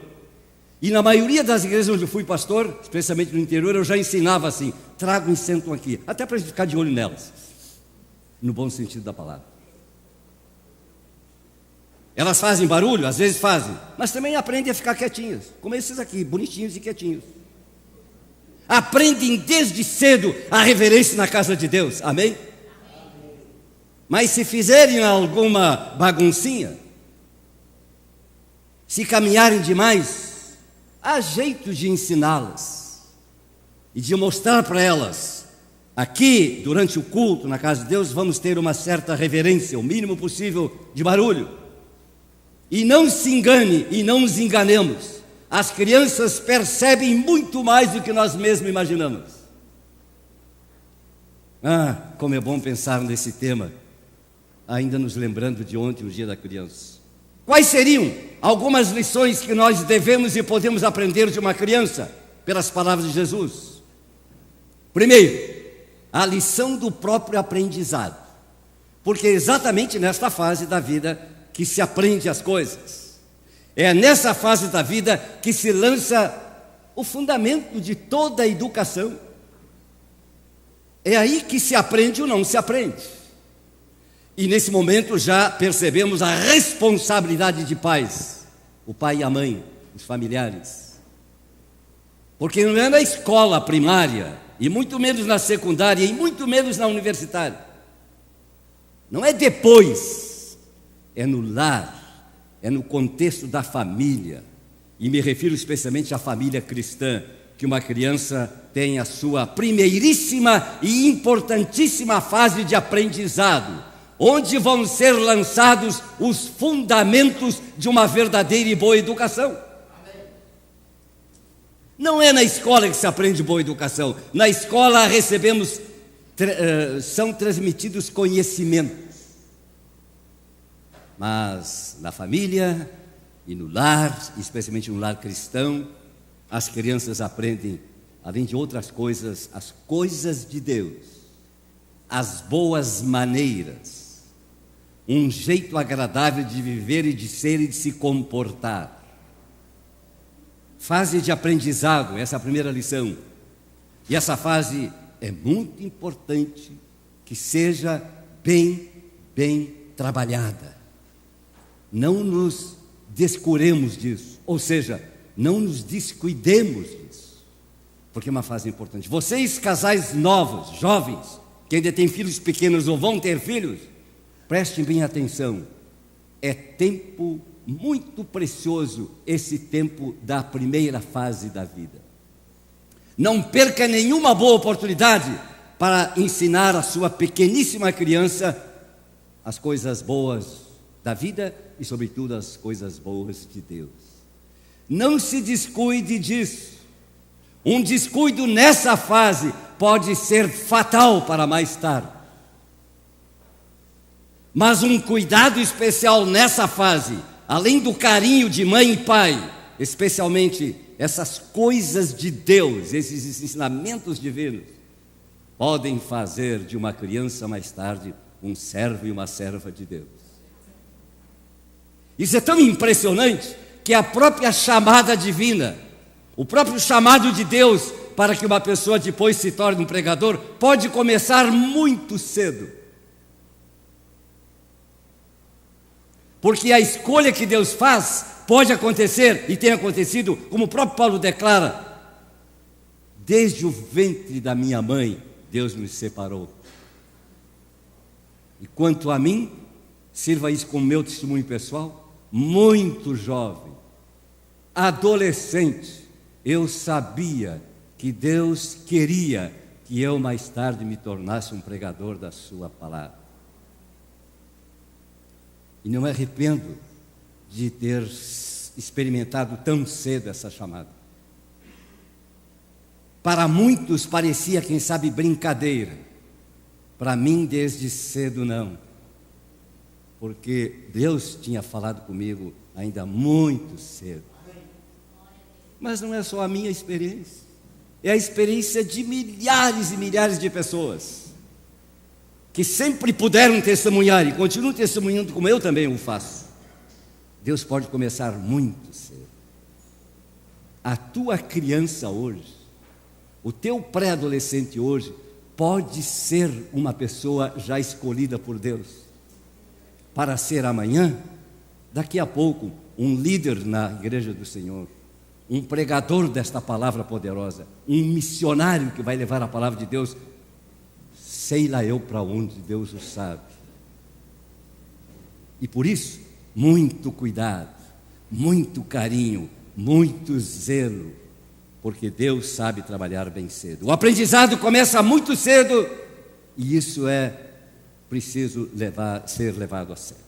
E na maioria das igrejas onde eu fui pastor, especialmente no interior, eu já ensinava assim: tragam e sentam aqui, até para a gente ficar de olho nelas, no bom sentido da palavra. Elas fazem barulho, às vezes fazem, mas também aprendem a ficar quietinhas, como esses aqui, bonitinhos e quietinhos. Aprendem desde cedo a reverência na casa de Deus, amém? Mas se fizerem alguma baguncinha, se caminharem demais, há jeito de ensiná-las e de mostrar para elas: aqui, durante o culto na casa de Deus, vamos ter uma certa reverência, o mínimo possível de barulho. E não se engane e não nos enganemos, as crianças percebem muito mais do que nós mesmos imaginamos. Como é bom pensar nesse tema, ainda nos lembrando de ontem, o dia da criança. Quais seriam algumas lições que nós devemos e podemos aprender de uma criança, pelas palavras de Jesus? Primeiro, a lição do próprio aprendizado, porque é exatamente nesta fase da vida que se aprende as coisas. É nessa fase da vida que se lança o fundamento de toda a educação. É aí que se aprende ou não se aprende. E nesse momento já percebemos a responsabilidade de pais, o pai e a mãe, os familiares. Porque não é na escola primária, e muito menos na secundária, e muito menos na universitária. Não é depois. É no lar, é no contexto da família, e me refiro especialmente à família cristã, que uma criança tem a sua primeiríssima e importantíssima fase de aprendizado, onde vão ser lançados os fundamentos de uma verdadeira e boa educação. Não é na escola que se aprende boa educação. Na escola recebemos, são transmitidos conhecimentos. Mas na família e no lar, especialmente no lar cristão, as crianças aprendem, além de outras coisas, as coisas de Deus, as boas maneiras, um jeito agradável de viver e de ser e de se comportar. Fase de aprendizado, essa é a primeira lição. E essa fase é muito importante que seja bem trabalhada. Não nos descuremos disso, ou seja, não nos descuidemos disso, porque é uma fase importante. Vocês, casais novos, jovens, que ainda têm filhos pequenos ou vão ter filhos, prestem bem atenção. É tempo muito precioso esse tempo da primeira fase da vida. Não perca nenhuma boa oportunidade para ensinar a sua pequeníssima criança as coisas boas da vida e, sobretudo, as coisas boas de Deus. Não se descuide disso. Um descuido nessa fase pode ser fatal para mais tarde. mas um cuidado especial nessa fase, além do carinho de mãe e pai, especialmente essas coisas de Deus, esses ensinamentos divinos, podem fazer de uma criança mais tarde um servo e uma serva de Deus. Isso é tão impressionante que a própria chamada divina, o próprio chamado de Deus para que uma pessoa depois se torne um pregador, pode começar muito cedo. Porque a escolha que Deus faz pode acontecer, e tem acontecido, como o próprio Paulo declara: desde o ventre da minha mãe, Deus me separou. E quanto a mim, sirva isso como meu testemunho pessoal, muito jovem, adolescente, eu sabia que Deus queria que eu mais tarde me tornasse um pregador da sua palavra. E não me arrependo de ter experimentado tão cedo essa chamada. Para muitos parecia, quem sabe, brincadeira. Para mim, desde cedo, não. Porque Deus tinha falado comigo ainda muito cedo. Mas não é só a minha experiência. É a experiência de milhares e milhares de pessoas que sempre puderam testemunhar e continuam testemunhando como eu também o faço. Deus pode começar muito cedo. A tua criança hoje, o teu pré-adolescente hoje, pode ser uma pessoa já escolhida por Deus para ser amanhã, daqui a pouco, um líder na igreja do Senhor, um pregador desta palavra poderosa, um missionário que vai levar a palavra de Deus, sei lá eu para onde, Deus o sabe. E por isso, muito cuidado, muito carinho, muito zelo, porque Deus sabe trabalhar bem cedo. O aprendizado começa muito cedo, e isso é preciso ser levado a sério.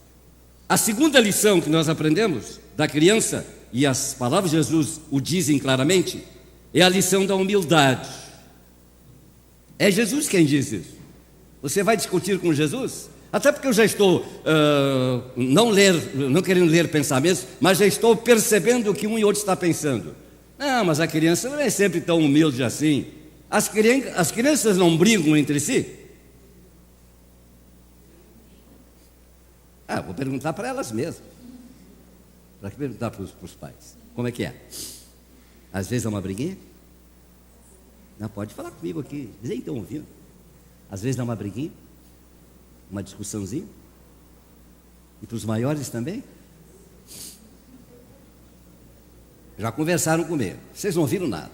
A segunda lição que nós aprendemos da criança, e as palavras de Jesus o dizem claramente, é a lição da humildade. É Jesus quem diz isso. Você vai discutir com Jesus? Até porque eu já estou não querendo ler pensamentos, mas já estou percebendo o que um e outro está pensando. Não, mas a criança não é sempre tão humilde assim. As crianças não brigam entre si? Vou perguntar para elas mesmas. Para que perguntar para os pais? Como é que é? Às vezes é uma briguinha? Não, pode falar comigo aqui, eles nem estão ouvindo. Às vezes dá uma briguinha, uma discussãozinha. E para os maiores também? Já conversaram comigo, vocês não ouviram nada.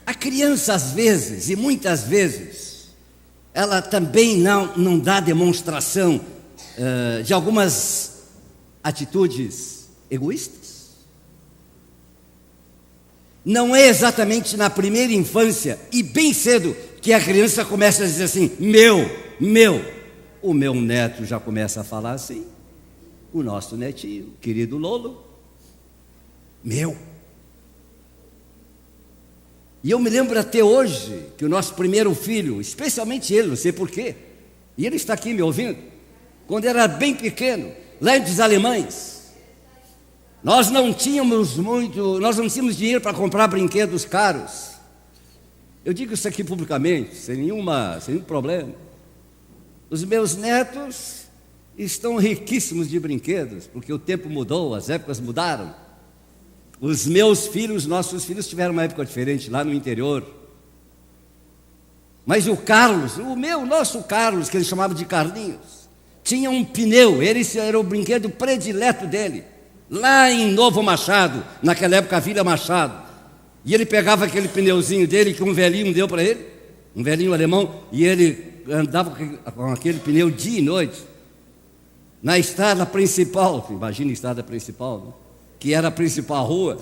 A criança às vezes, e muitas vezes, ela também não dá demonstração de algumas atitudes egoístas. Não é exatamente na primeira infância e bem cedo que a criança começa a dizer assim: meu. O meu neto já começa a falar assim, o nosso netinho, querido Lolo, meu. E eu me lembro até hoje que o nosso primeiro filho, especialmente ele, não sei porquê, e ele está aqui me ouvindo, quando era bem pequeno, lá entre os alemães, nós não tínhamos dinheiro para comprar brinquedos caros. Eu digo isso aqui publicamente, sem nenhum problema. Os meus netos estão riquíssimos de brinquedos, porque o tempo mudou, as épocas mudaram. Os meus filhos, nossos filhos tiveram uma época diferente lá no interior. Mas o Carlos, nosso Carlos, que ele chamava de Carlinhos, tinha um pneu, esse era o brinquedo predileto dele. Lá em Novo Machado, naquela época a Vila Machado, e ele pegava aquele pneuzinho dele que um velhinho deu para ele, um velhinho alemão, e ele andava com aquele pneu dia e noite, na estrada principal, imagina a estrada principal, né? Que era a principal rua,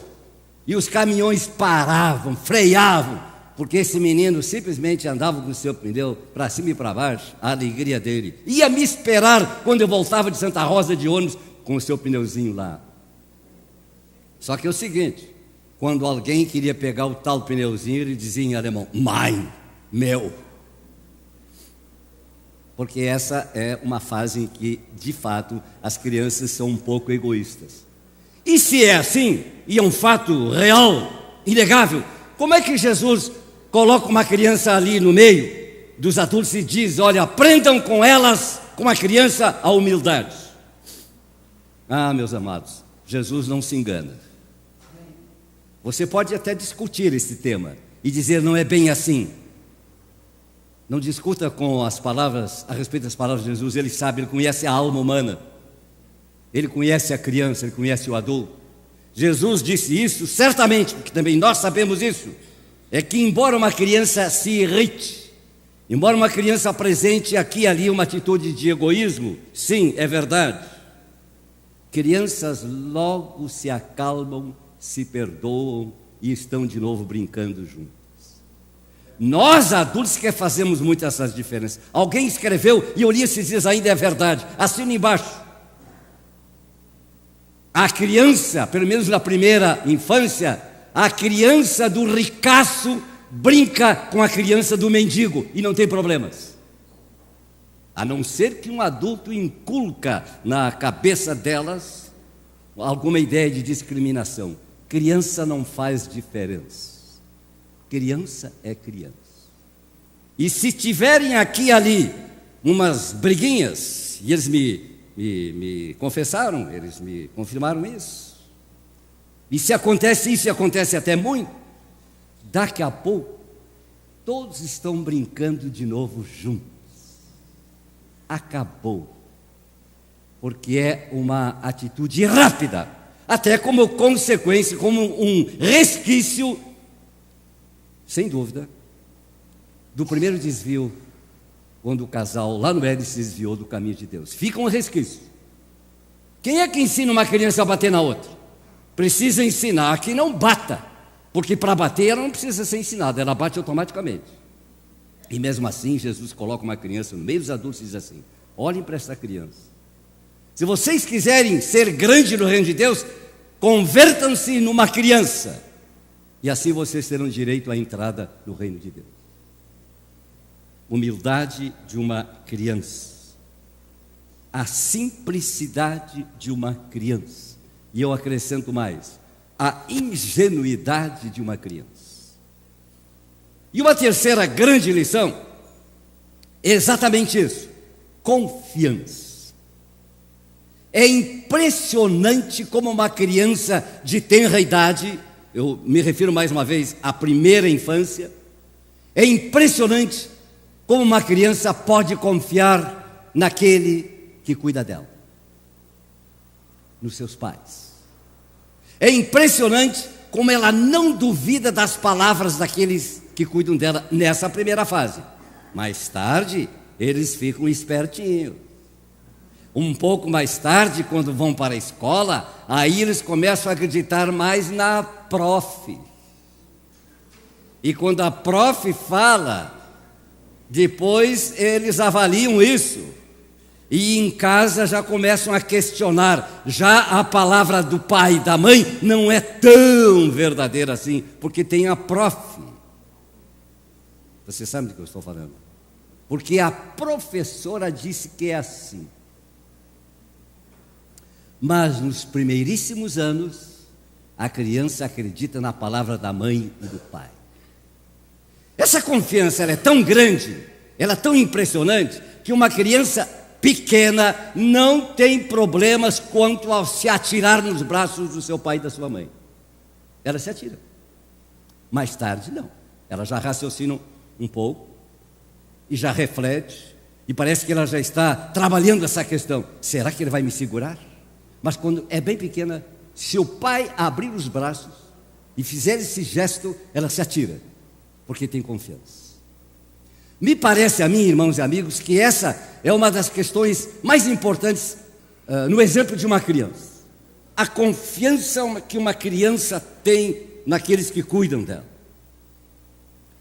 e os caminhões paravam, freavam, porque esse menino simplesmente andava com o seu pneu para cima e para baixo, a alegria dele. Ia me esperar quando eu voltava de Santa Rosa de ônibus com o seu pneuzinho lá. Só que é o seguinte, quando alguém queria pegar o tal pneuzinho, ele dizia em alemão: mein, meu. porque essa é uma fase em que, de fato, as crianças são um pouco egoístas. E se é assim, e é um fato real, inegável, como é que Jesus coloca uma criança ali no meio dos adultos e diz: olha, aprendam com elas, com a criança, a humildade? Ah, meus amados, Jesus não se engana. Você pode até discutir esse tema e dizer: não é bem assim. Não discuta com as palavras, a respeito das palavras de Jesus. Ele sabe, ele conhece a alma humana, ele conhece a criança, ele conhece o adulto. Jesus disse isso, certamente, porque também nós sabemos isso, é que embora uma criança se irrite, embora uma criança apresente aqui e ali uma atitude de egoísmo, sim, é verdade, crianças logo se acalmam, se perdoam e estão de novo brincando juntos. Nós adultos que fazemos muito essas diferenças. Alguém escreveu, e eu li esses dias, ainda é verdade, assina embaixo: a criança, pelo menos na primeira infância, a criança do ricaço brinca com a criança do mendigo e não tem problemas, a não ser que um adulto inculca na cabeça delas alguma ideia de discriminação. Criança não faz diferença. Criança é criança. E se tiverem aqui e ali umas briguinhas, e eles me confessaram, eles me confirmaram isso, e se acontece isso, e acontece até muito, daqui a pouco todos estão brincando de novo juntos. Acabou. Porque é uma atitude rápida, até como consequência, como um resquício, sem dúvida, do primeiro desvio, quando o casal lá no Éden se desviou do caminho de Deus. Fica um resquício. Quem é que ensina uma criança a bater na outra? Precisa ensinar que não bata, porque para bater ela não precisa ser ensinada, ela bate automaticamente. E mesmo assim, Jesus coloca uma criança no meio dos adultos e diz assim: olhem para essa criança. Se vocês quiserem ser grande no reino de Deus, convertam-se numa criança, e assim vocês terão direito à entrada no reino de Deus. Humildade de uma criança, a simplicidade de uma criança, e eu acrescento mais, a ingenuidade de uma criança. E uma terceira grande lição é exatamente isso: confiança. É impressionante como uma criança de tenra idade, eu me refiro mais uma vez à primeira infância, é impressionante como uma criança pode confiar naquele que cuida dela, nos seus pais. É impressionante como ela não duvida das palavras daqueles que cuidam dela nessa primeira fase. Mais tarde, eles ficam espertinhos. Um pouco mais tarde, quando vão para a escola, aí eles começam a acreditar mais na prof. E quando a prof fala, depois eles avaliam isso. E em casa já começam a questionar. Já a palavra do pai e da mãe não é tão verdadeira assim, porque tem a prof. Você sabe do que eu estou falando? Porque a professora disse que é assim. Mas nos primeiríssimos anos, a criança acredita na palavra da mãe e do pai. Essa confiança ela é tão grande, ela é tão impressionante, que uma criança pequena não tem problemas quanto ao se atirar nos braços do seu pai e da sua mãe. Ela se atira. Mais tarde, não. Ela já raciocina um pouco e já reflete, e parece que ela já está trabalhando essa questão. Será que ele vai me segurar? Mas quando é bem pequena, se o pai abrir os braços e fizer esse gesto, ela se atira, porque tem confiança. Me parece a mim, irmãos e amigos, que essa é uma das questões mais importantes no exemplo de uma criança. A confiança que uma criança tem naqueles que cuidam dela.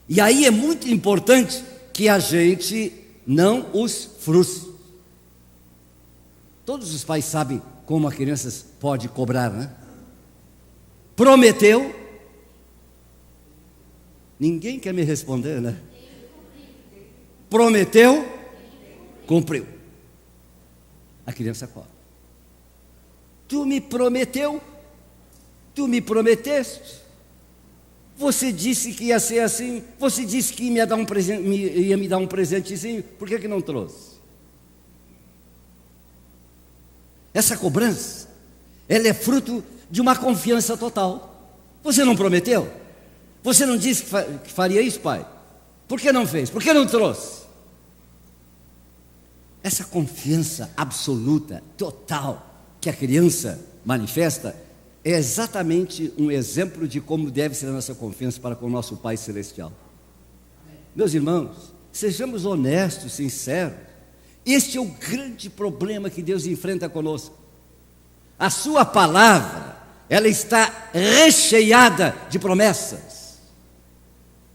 E aí é muito importante que a gente não os frustre. Todos os pais sabem como a criança pode cobrar, né? Prometeu. Ninguém quer me responder, né? Prometeu. cumpriu. A criança corre. Tu me prometeu, tu me prometeste, você disse que ia ser assim, você disse que ia me dar um presentezinho, por que não trouxe? Essa cobrança, ela é fruto de uma confiança total. Você não prometeu? Você não disse que faria isso, pai? Por que não fez? Por que não trouxe? Essa confiança absoluta, total, que a criança manifesta, é exatamente um exemplo de como deve ser a nossa confiança para com o nosso Pai Celestial. Meus irmãos, sejamos honestos, sinceros. Este é o grande problema que Deus enfrenta conosco. A sua palavra, ela está recheada de promessas.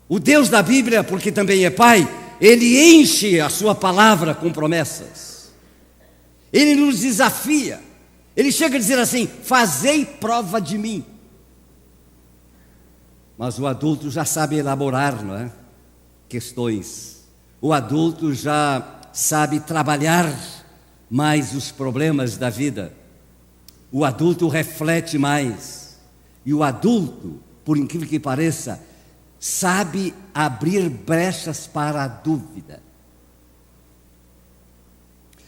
O Deus da Bíblia, porque também é Pai, Ele enche a sua palavra com promessas. Ele nos desafia. Ele chega a dizer assim: fazei prova de mim. Mas o adulto já sabe elaborar, não é? Questões. O adulto já sabe trabalhar mais os problemas da vida. O adulto reflete mais. E o adulto, por incrível que pareça, sabe abrir brechas para a dúvida.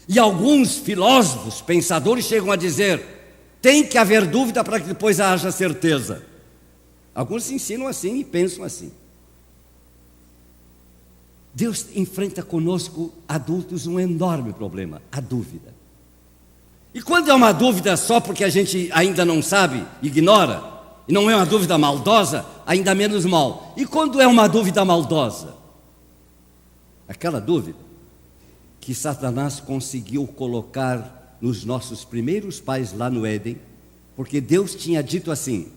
E alguns filósofos, pensadores chegam a dizer: tem que haver dúvida para que depois haja certeza. Alguns ensinam assim e pensam assim. Deus enfrenta conosco, adultos, um enorme problema: a dúvida. E quando é uma dúvida só porque a gente ainda não sabe, ignora, e não é uma dúvida maldosa, ainda menos mal. E quando é uma dúvida maldosa? Aquela dúvida que Satanás conseguiu colocar nos nossos primeiros pais lá no Éden, porque Deus tinha dito assim: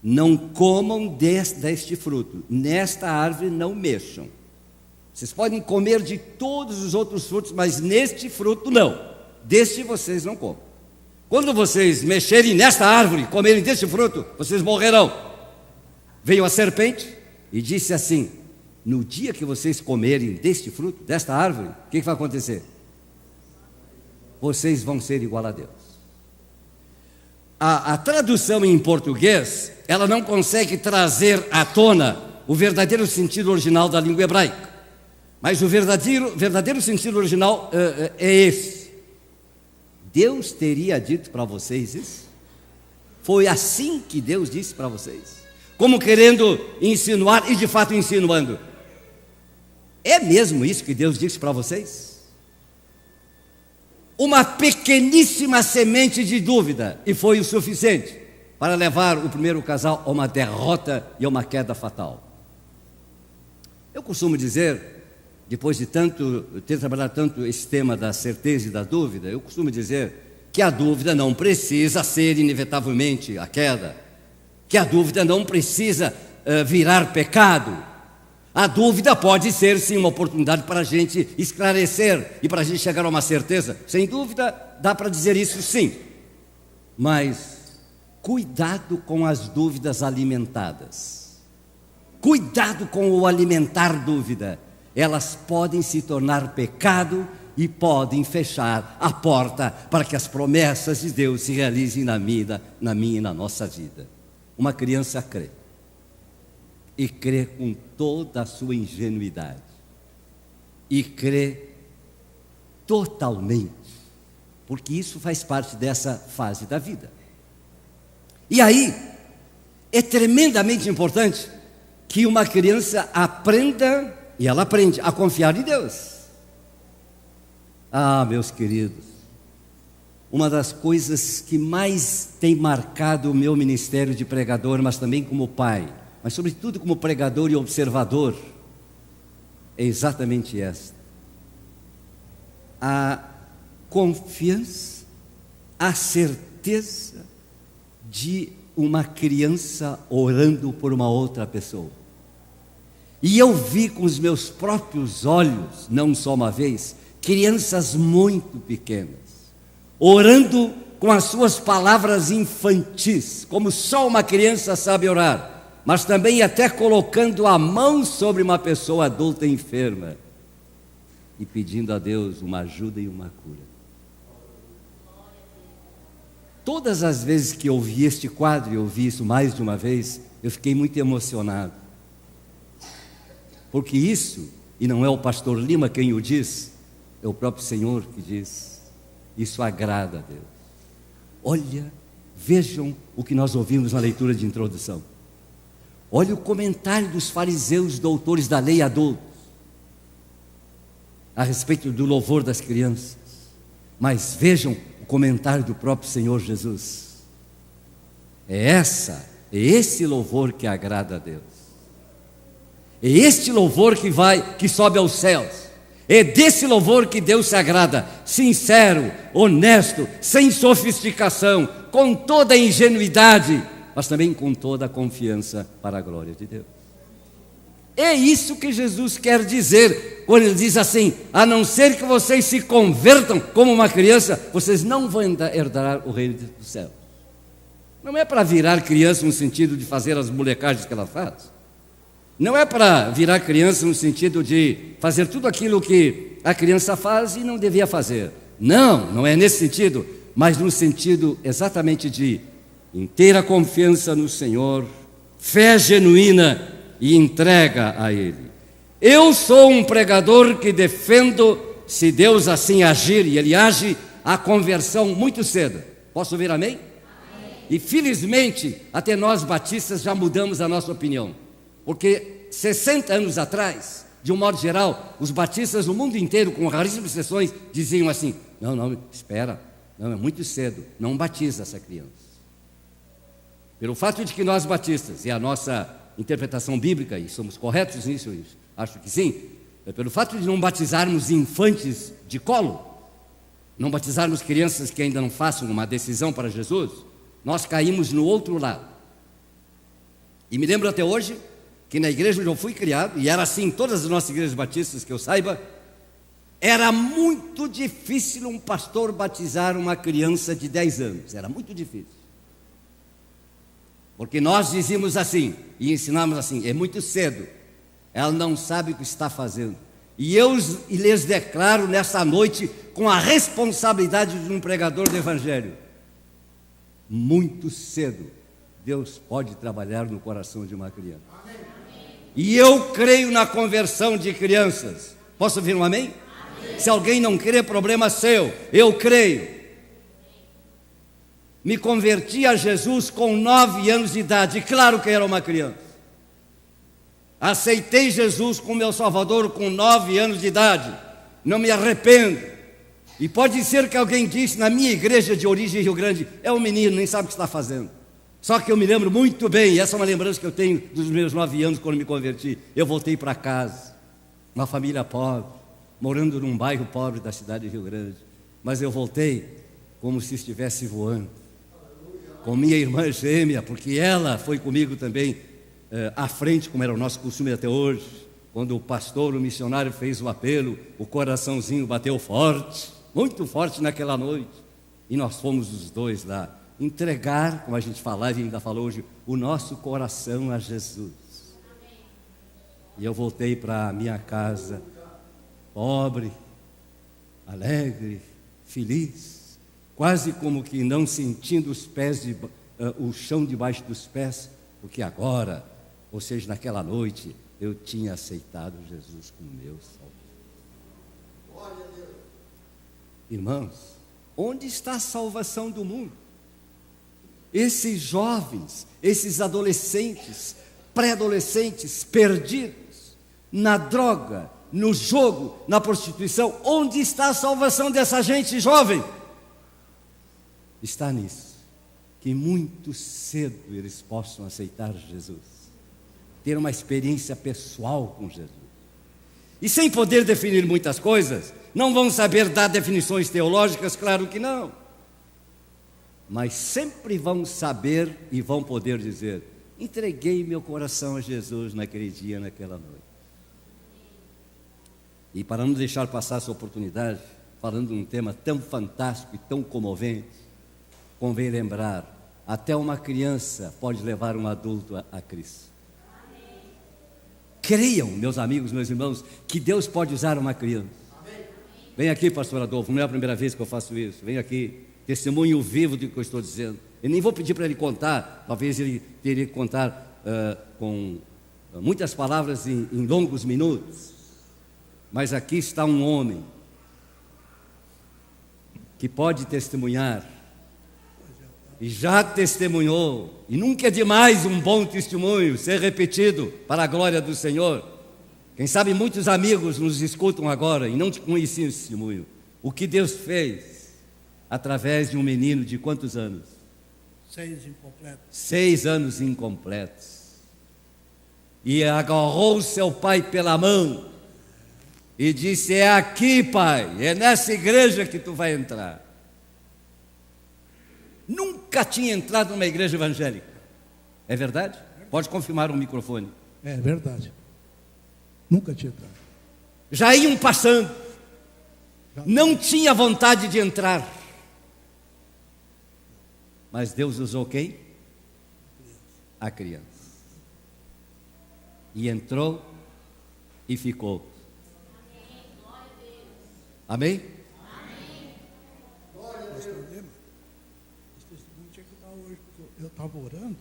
não comam deste fruto, nesta árvore não mexam. Vocês podem comer de todos os outros frutos, mas neste fruto não. Deste vocês não comem. Quando vocês mexerem nesta árvore, comerem deste fruto, vocês morrerão. Veio a serpente e disse assim: no dia que vocês comerem deste fruto, desta árvore, o que vai acontecer? Vocês vão ser igual a Deus. A tradução em português, ela não consegue trazer à tona o verdadeiro sentido original da língua hebraica. Mas o verdadeiro sentido original é esse. Deus teria dito para vocês isso? Foi assim que Deus disse para vocês? Como querendo insinuar, e de fato insinuando: é mesmo isso que Deus disse para vocês? Uma pequeníssima semente de dúvida, e foi o suficiente para levar o primeiro casal a uma derrota e a uma queda fatal. Eu costumo dizer, depois de ter trabalhado tanto esse tema da certeza e da dúvida, eu costumo dizer que a dúvida não precisa ser inevitavelmente a queda, que a dúvida não precisa virar pecado. A dúvida pode ser sim uma oportunidade para a gente esclarecer e para a gente chegar a uma certeza. Sem dúvida, dá para dizer isso sim, mas cuidado com as dúvidas alimentadas. Cuidado com o alimentar dúvida. Elas podem se tornar pecado e podem fechar a porta para que as promessas de Deus se realizem na minha e na nossa vida. Uma criança crê, e crê com toda a sua ingenuidade, e crê totalmente, porque isso faz parte dessa fase da vida. E aí, é tremendamente importante que uma criança aprenda, e ela aprende a confiar em Deus. Ah, meus queridos, uma das coisas que mais tem marcado o meu ministério de pregador, mas também como pai, mas sobretudo como pregador e observador, é exatamente esta: a confiança, a certeza de uma criança orando por uma outra pessoa. E eu vi com os meus próprios olhos, não só uma vez, crianças muito pequenas, orando com as suas palavras infantis, como só uma criança sabe orar, mas também até colocando a mão sobre uma pessoa adulta enferma. e pedindo a Deus uma ajuda e uma cura. Todas as vezes que eu vi este quadro, e eu vi isso mais de uma vez, eu fiquei muito emocionado. Porque isso, e não é o pastor Lima quem o diz, é o próprio Senhor que diz, isso agrada a Deus. Olha, vejam o que nós ouvimos na leitura de introdução. Olha o comentário dos fariseus, doutores da lei adultos, a respeito do louvor das crianças. Mas vejam o comentário do próprio Senhor Jesus. É esse louvor que agrada a Deus. É este louvor que sobe aos céus. É desse louvor que Deus se agrada, sincero, honesto, sem sofisticação, com toda a ingenuidade, mas também com toda a confiança para a glória de Deus. É isso que Jesus quer dizer, quando ele diz assim: a não ser que vocês se convertam como uma criança, vocês não vão herdar o reino dos céus. Não é para virar criança no sentido de fazer as molecagens que ela faz. Não é para virar criança no sentido de fazer tudo aquilo que a criança faz e não devia fazer. Não é nesse sentido, mas no sentido exatamente de inteira confiança no Senhor, fé genuína e entrega a Ele. Eu sou um pregador que defendo, se Deus assim agir, e Ele age, a conversão muito cedo. Posso ouvir amém? Amém. E felizmente, até nós batistas já mudamos a nossa opinião. Porque 60 anos atrás, de um modo geral, os batistas no mundo inteiro, com raríssimas exceções, diziam assim: não, espera, não, é muito cedo, não batiza essa criança. Pelo fato de que nós batistas, e a nossa interpretação bíblica, e somos corretos nisso, acho que sim, pelo fato de não batizarmos infantes de colo, não batizarmos crianças que ainda não façam uma decisão para Jesus, nós caímos no outro lado. E me lembro até hoje que na igreja onde eu fui criado, e era assim em todas as nossas igrejas batistas que eu saiba, era muito difícil um pastor batizar uma criança de 10 anos, era muito difícil. Porque nós dizíamos assim, e ensinamos assim: é muito cedo, ela não sabe o que está fazendo. E eu lhes declaro nessa noite, com a responsabilidade de um pregador do Evangelho, muito cedo Deus pode trabalhar no coração de uma criança. E eu creio na conversão de crianças. Posso ouvir um amém? Amém. Se alguém não crê, problema seu. Eu creio. Me converti a Jesus com 9 anos de idade. Claro que era uma criança. Aceitei Jesus como meu Salvador com 9 anos de idade. Não me arrependo. E pode ser que alguém disse na minha igreja de origem Rio Grande: é um menino, nem sabe o que está fazendo. Só que eu me lembro muito bem, e essa é uma lembrança que eu tenho dos meus 9 anos quando me converti. Eu voltei para casa, uma família pobre, morando num bairro pobre da cidade de Rio Grande. Mas eu voltei como se estivesse voando, com minha irmã gêmea, porque ela foi comigo também à frente, como era o nosso costume até hoje. Quando o pastor, o missionário fez o apelo, o coraçãozinho bateu forte, muito forte naquela noite. E nós fomos os dois lá entregar, como a gente falava e ainda falou hoje, o nosso coração a Jesus. E eu voltei para a minha casa, pobre, alegre, feliz, quase como que não sentindo os pés, o chão debaixo dos pés, porque agora, ou seja, naquela noite, eu tinha aceitado Jesus como meu Salvador. Irmãos, onde está a salvação do mundo? Esses jovens, esses adolescentes, pré-adolescentes perdidos na droga, no jogo, na prostituição, onde está a salvação dessa gente jovem? Está nisso, que muito cedo eles possam aceitar Jesus, ter uma experiência pessoal com Jesus. E sem poder definir muitas coisas, não vão saber dar definições teológicas, claro que não. Mas sempre vão saber e vão poder dizer: entreguei meu coração a Jesus naquele dia, naquela noite. E para não deixar passar essa oportunidade, falando de um tema tão fantástico e tão comovente, convém lembrar: até uma criança pode levar um adulto a Cristo. Creiam, meus amigos, meus irmãos, que Deus pode usar uma criança. Vem aqui, pastor Adolfo, não é a primeira vez que eu faço isso. Vem aqui, testemunho vivo do que eu estou dizendo. Eu nem vou pedir para ele contar, talvez ele teria que contar com muitas palavras em longos minutos. Mas aqui está um homem que pode testemunhar, e já testemunhou, e nunca é demais um bom testemunho ser repetido para a glória do Senhor. Quem sabe muitos amigos nos escutam agora e não te conheciam esse testemunho. O que Deus fez através de um menino de quantos anos? 6 incompletos. 6 anos incompletos. E agarrou seu pai pela mão e disse: é aqui, pai, é nessa igreja que tu vai entrar. Nunca tinha entrado numa igreja evangélica. É verdade? Pode confirmar o microfone. É verdade. Nunca tinha entrado. Já iam passando. Não tinha vontade de entrar. Mas Deus usou quem? A criança. E entrou e ficou. Amém? Esse testemunho tinha que dar hoje, porque eu estava orando.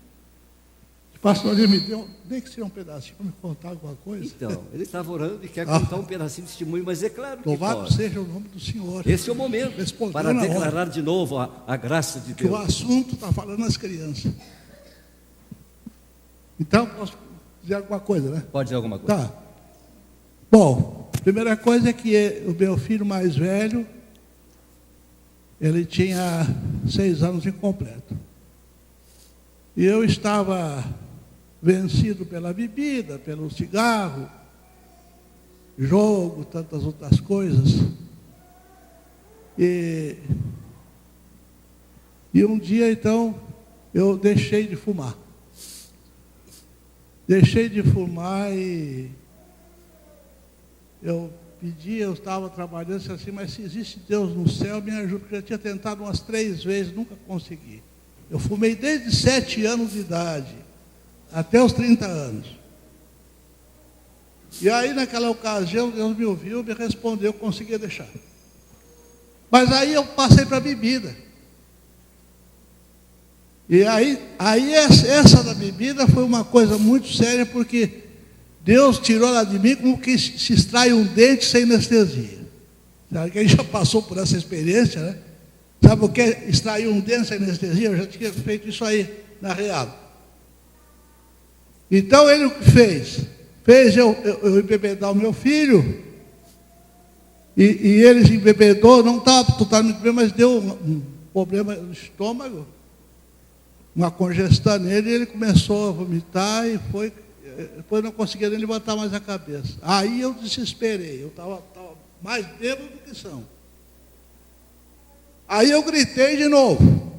O pastor me deu, nem que seja um pedacinho, para me contar alguma coisa. Então, ele estava orando e quer contar um pedacinho de testemunho, mas é claro que Louvado pode. seja o nome do Senhor. Esse é o momento Respondeu para na hora. declarar de novo a graça de Que o Deus. assunto está falando das crianças. Então, posso dizer alguma coisa, né? Pode dizer alguma coisa? Tá. Bom, a primeira coisa é que o meu filho mais velho, ele tinha 6 anos incompleto. E eu estava vencido pela bebida, pelo cigarro, jogo, tantas outras coisas. E um dia, então, eu deixei de fumar. Deixei de fumar e eu pedi, eu estava trabalhando, disse assim, mas se existe Deus no céu, me ajuda, porque eu já tinha tentado umas 3 vezes, nunca consegui. Eu fumei desde 7 anos de idade, até os 30 anos. E aí, naquela ocasião, Deus me ouviu, me respondeu, eu conseguia deixar. Mas aí eu passei para a bebida. E aí essa da bebida foi uma coisa muito séria, porque Deus tirou ela de mim como que se extrai um dente sem anestesia. Sabe, quem já passou por essa experiência, né? Sabe o que é extrair um dente sem anestesia? Eu já tinha feito isso aí na real. Então ele o que fez? Fez eu embebedar o meu filho, e ele se embebedou, não estava totalmente bem, mas deu um problema no estômago, uma congestão nele, e ele começou a vomitar e foi, depois não conseguia nem levantar mais a cabeça. Aí eu desesperei, eu estava mais bêbado do que são. Aí eu gritei de novo.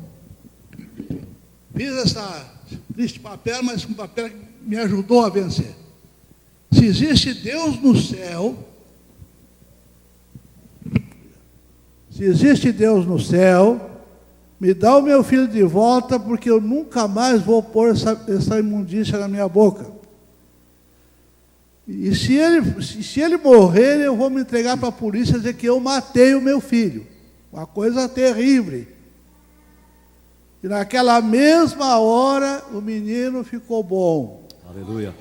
Fiz este papel, mas um papel que me ajudou a vencer. Se existe Deus no céu, me dá o meu filho de volta, porque eu nunca mais vou pôr essa imundícia na minha boca. E se ele morrer, eu vou me entregar para a polícia e dizer que eu matei o meu filho. Uma coisa terrível. E naquela mesma hora, o menino ficou bom. Aleluia.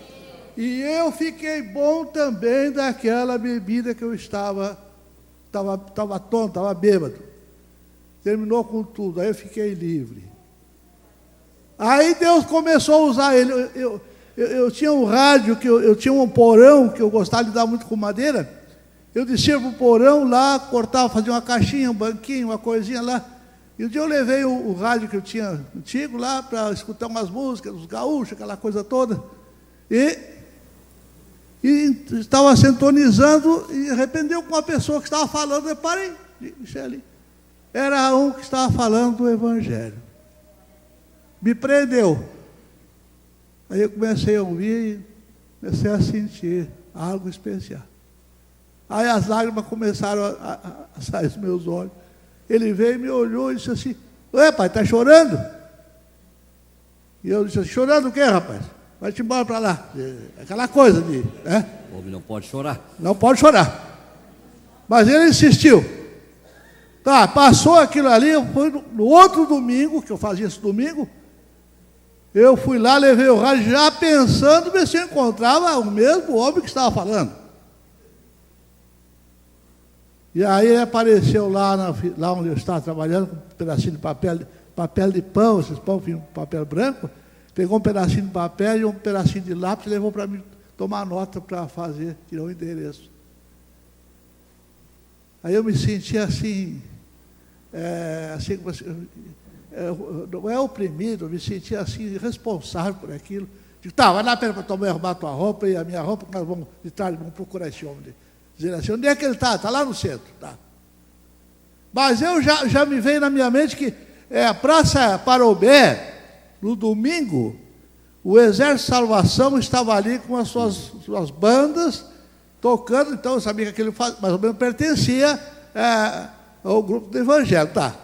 E eu fiquei bom também daquela bebida que eu estava tonto, estava bêbado. Terminou com tudo, aí eu fiquei livre. Aí Deus começou a usar ele. Eu tinha um rádio, eu tinha um porão, que eu gostava de dar muito com madeira. Eu descia para o porão lá, cortava, fazia uma caixinha, um banquinho, uma coisinha lá. E um dia eu levei o rádio que eu tinha antigo lá para escutar umas músicas, os gaúchos, aquela coisa toda. E estava sintonizando e arrependeu com uma pessoa que estava falando. Eu parei, deixei ali. Era um que estava falando do Evangelho. Me prendeu. Aí eu comecei a ouvir e comecei a sentir algo especial. Aí as lágrimas começaram a sair dos meus olhos. Ele veio e me olhou e disse assim: ué, pai, está chorando? E eu disse assim: chorando o quê, rapaz? Vai-te embora para lá. Aquela coisa de... né? O homem não pode chorar. Não pode chorar. Mas ele insistiu. Tá, passou aquilo ali, foi no outro domingo, que eu fazia esse domingo, eu fui lá, levei o rádio, já pensando ver se eu encontrava o mesmo homem que estava falando. E aí ele apareceu lá onde eu estava trabalhando, com um pedacinho de papel de pão, esses pão de papel branco, pegou um pedacinho de papel e um pedacinho de lápis e levou para mim tomar nota para fazer, tirar o endereço. Aí eu me senti assim, não é oprimido, eu me senti assim, responsável por aquilo. Digo, tá, vai lá para arrumar tua roupa e a minha roupa, nós vamos de tarde, vamos procurar esse homem. Dizer assim, onde é que ele está? Está lá no centro. Tá. Mas eu já me veio na minha mente que a Praça Parobé, no domingo, o Exército de Salvação estava ali com as suas bandas, tocando, então eu sabia que aquele mais ou menos pertencia ao grupo do Evangelho. Tá.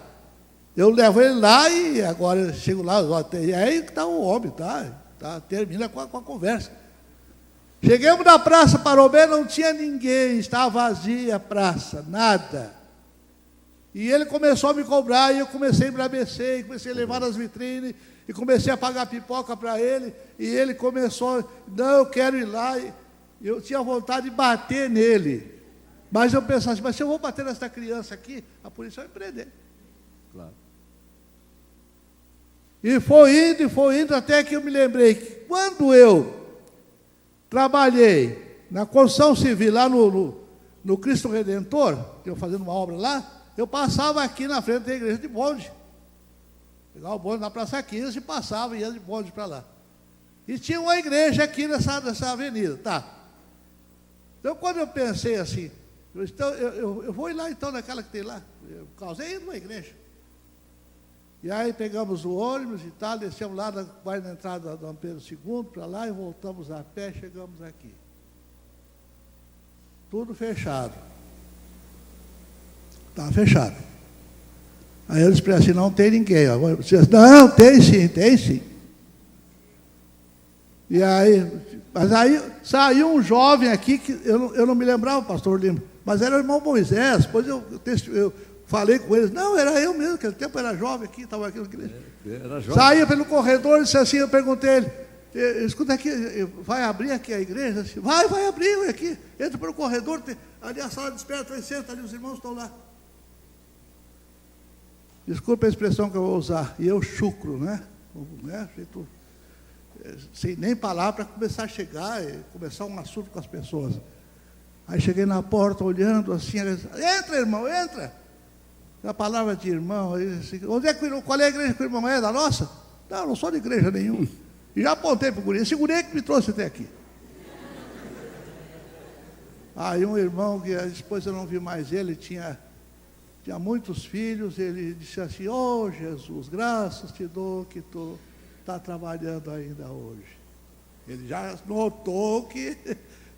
Eu levo ele lá e agora eu chego lá, e aí está o homem, termina com a conversa. Chegamos na Praça Parobé, não tinha ninguém, estava vazia a praça, nada. E ele começou a me cobrar, e eu comecei a embrabecer, e comecei a levar nas vitrines, e comecei a pagar pipoca para ele, e ele começou, não, eu quero ir lá, e eu tinha vontade de bater nele. Mas eu pensava assim, mas se eu vou bater nessa criança aqui, a polícia vai me prender. Claro. E foi indo, até que eu me lembrei que quando eu trabalhei na construção civil, lá no Cristo Redentor, eu fazendo uma obra lá, eu passava aqui na frente da igreja de bonde. Pegava o bonde na Praça 15 e passava e ia de bonde para lá. E tinha uma igreja aqui nessa avenida, tá? Então, quando eu pensei assim, eu vou ir lá então naquela que tem lá, eu causei numa igreja. E aí pegamos o ônibus e tal, descemos lá na entrada do Dom Pedro II, para lá, e voltamos a pé, chegamos aqui. Tudo fechado. Estava fechado. Aí eu disse para ele assim, não tem ninguém. Eu disse, não, tem sim. E aí, mas aí saiu um jovem aqui, que eu não me lembrava, pastor Lima, mas era o irmão Moisés. Depois eu falei com eles, não, era eu mesmo, naquele tempo era jovem aqui, estava aqui na igreja. Era jovem. Saía pelo corredor e disse assim, eu perguntei a ele, escuta aqui, vai abrir aqui a igreja? Disse, vai abrir aqui, entra pelo corredor, ali a sala de espera, senta ali, os irmãos estão lá. Desculpa a expressão que eu vou usar, e eu chucro, né? Feito, sem nem palavra, para começar a chegar, começar um assunto com as pessoas. Aí cheguei na porta, olhando assim, entra, irmão, entra. A palavra de irmão, assim, qual é a igreja que o irmão é? Da nossa? Não sou de igreja nenhuma. E já apontei para o guri, esse guri é que me trouxe até aqui. Aí um irmão, que depois eu não vi mais ele, tinha muitos filhos, ele disse assim, Jesus, graças te dou que tu está trabalhando ainda hoje. Ele já notou que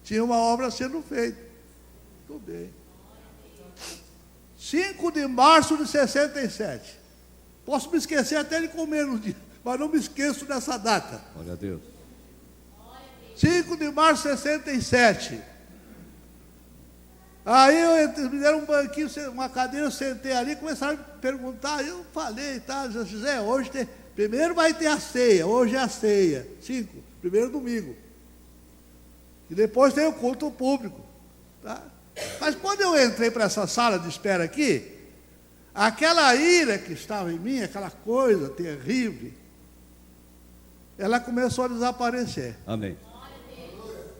tinha uma obra sendo feita. Tudo bem. 5 de março de 67. Posso me esquecer até de comer no dia, mas não me esqueço dessa data. Glória a Deus. 5 de março de 67. Aí me deram um banquinho, uma cadeira, eu sentei ali e começaram a me perguntar. Eu falei, tá, José, hoje primeiro vai ter a ceia, hoje é a ceia. 5, primeiro domingo. E depois tem o culto público. Tá? Mas quando eu entrei para essa sala de espera aqui, aquela ira que estava em mim, aquela coisa terrível, ela começou a desaparecer. Amém.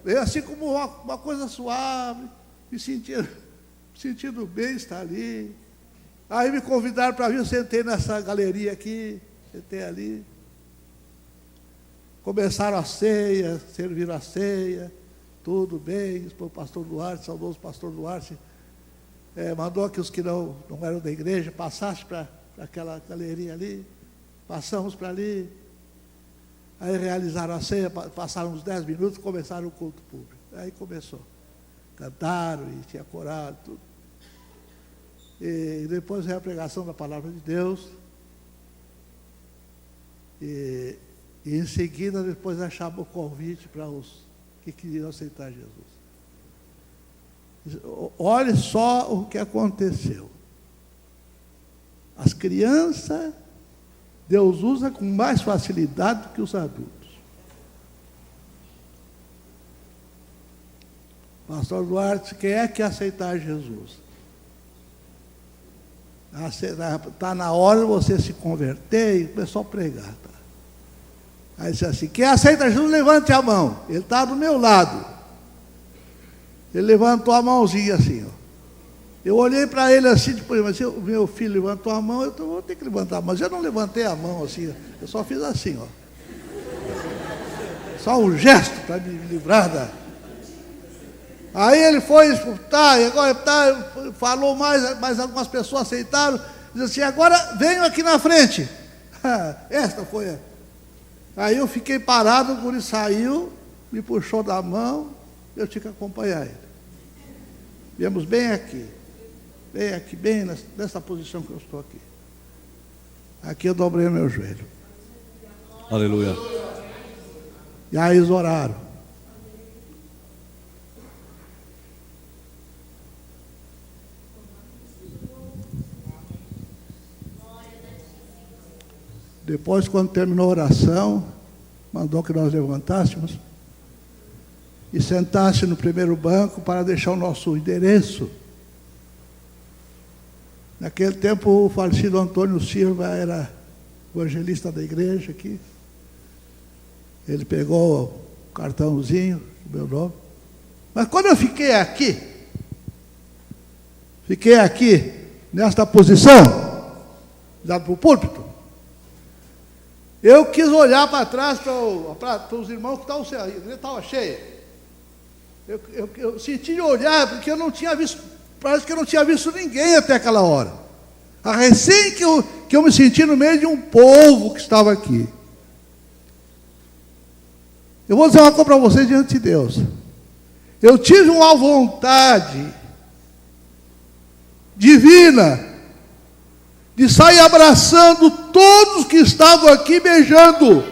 Eu, assim como uma coisa suave, me sentindo bem estar ali. Aí me convidaram para vir, eu sentei nessa galeria aqui, sentei ali. Começaram a ceia, serviram a ceia, tudo bem. O pastor Duarte, saudoso pastor Duarte, mandou que os que não eram da igreja passassem para aquela galeria ali. Passamos para ali. Aí realizaram a ceia, passaram uns 10 minutos, começaram o culto público. Aí começou. Cantaram e tinha coral, tudo. E depois veio a pregação da palavra de Deus. E em seguida, depois achava o convite para os que queriam aceitar Jesus. Olhe só o que aconteceu. As crianças, Deus usa com mais facilidade do que os adultos. Pastor Duarte, quem é que quer aceitar Jesus? Está na hora de você se converter e começou a pregar. Tá? Aí disse assim, quem aceita Jesus, levante a mão. Ele está do meu lado. Ele levantou a mãozinha assim, ó. Eu olhei para ele assim, depois, mas o meu filho levantou a mão, eu vou ter que levantar a mão. Mas eu não levantei a mão assim, eu só fiz assim, ó. Só um gesto para me livrar da... Aí ele foi escutar, e agora falou mais algumas pessoas aceitaram, disse assim, agora venham aqui na frente. Esta foi a... Aí eu fiquei parado, o guri saiu, me puxou da mão, eu tinha que acompanhar ele. Viemos bem aqui, bem nessa posição que eu estou aqui. Aqui eu dobrei o meu joelho. Aleluia. E aí eles oraram. Depois, quando terminou a oração, mandou que nós levantássemos e sentasse no primeiro banco para deixar o nosso endereço. Naquele tempo, o falecido Antônio Silva era evangelista da igreja aqui. Ele pegou o cartãozinho, o meu nome. Mas quando eu fiquei aqui, nesta posição, dado para o púlpito, eu quis olhar para trás para os irmãos que estavam, a igreja estava cheia. Eu senti de olhar, porque eu não tinha visto, parece que eu não tinha visto ninguém até aquela hora. A recém que eu me senti no meio de um povo que estava aqui. Eu vou dizer uma coisa para vocês diante de Deus. Eu tive uma vontade divina de sair abraçando todos que estavam aqui, beijando.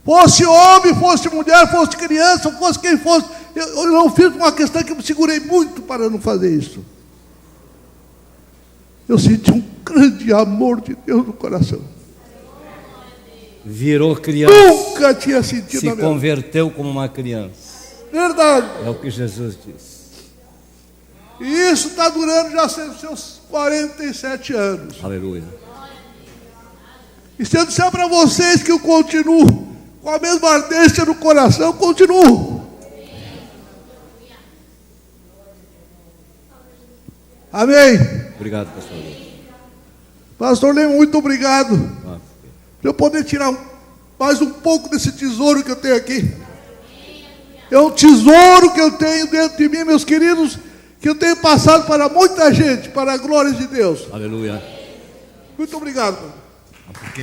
Fosse homem, fosse mulher, fosse criança, fosse quem fosse. Eu não fiz uma questão que eu me segurei muito para não fazer isso. Eu senti um grande amor de Deus no coração. Virou criança. Nunca tinha sentido. Se converteu como uma criança. Verdade. É o que Jesus disse. E isso está durando já seus 47 anos. Aleluia. E se eu disser para vocês que eu continuo com a mesma ardência no coração, eu continuo. Amém. Obrigado, pastor. Pastor Leme, muito obrigado. Para eu poder tirar mais um pouco desse tesouro que eu tenho aqui. É um tesouro que eu tenho dentro de mim, meus queridos, que eu tenho passado para muita gente, para a glória de Deus. Aleluia. Muito obrigado. Porque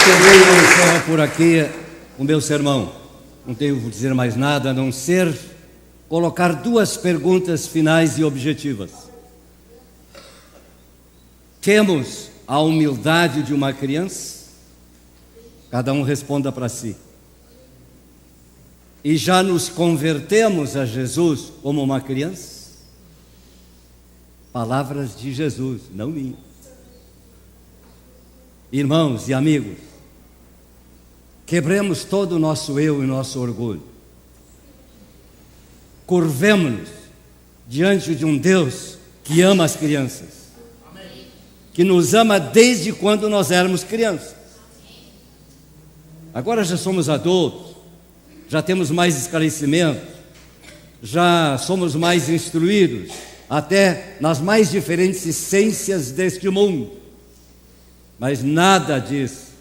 também eu encerro por aqui o meu sermão. Não tenho que dizer mais nada, a não ser colocar duas perguntas finais e objetivas. Temos a humildade de uma criança? Cada um responda para si. E já nos convertemos a Jesus como uma criança? Palavras de Jesus, não minhas. Irmãos e amigos, quebremos todo o nosso eu e nosso orgulho. Curvemo-nos diante de um Deus que ama as crianças, que nos ama desde quando nós éramos crianças. Agora já somos adultos, já temos mais esclarecimento, já somos mais instruídos, até nas mais diferentes ciências deste mundo. Mas nada disso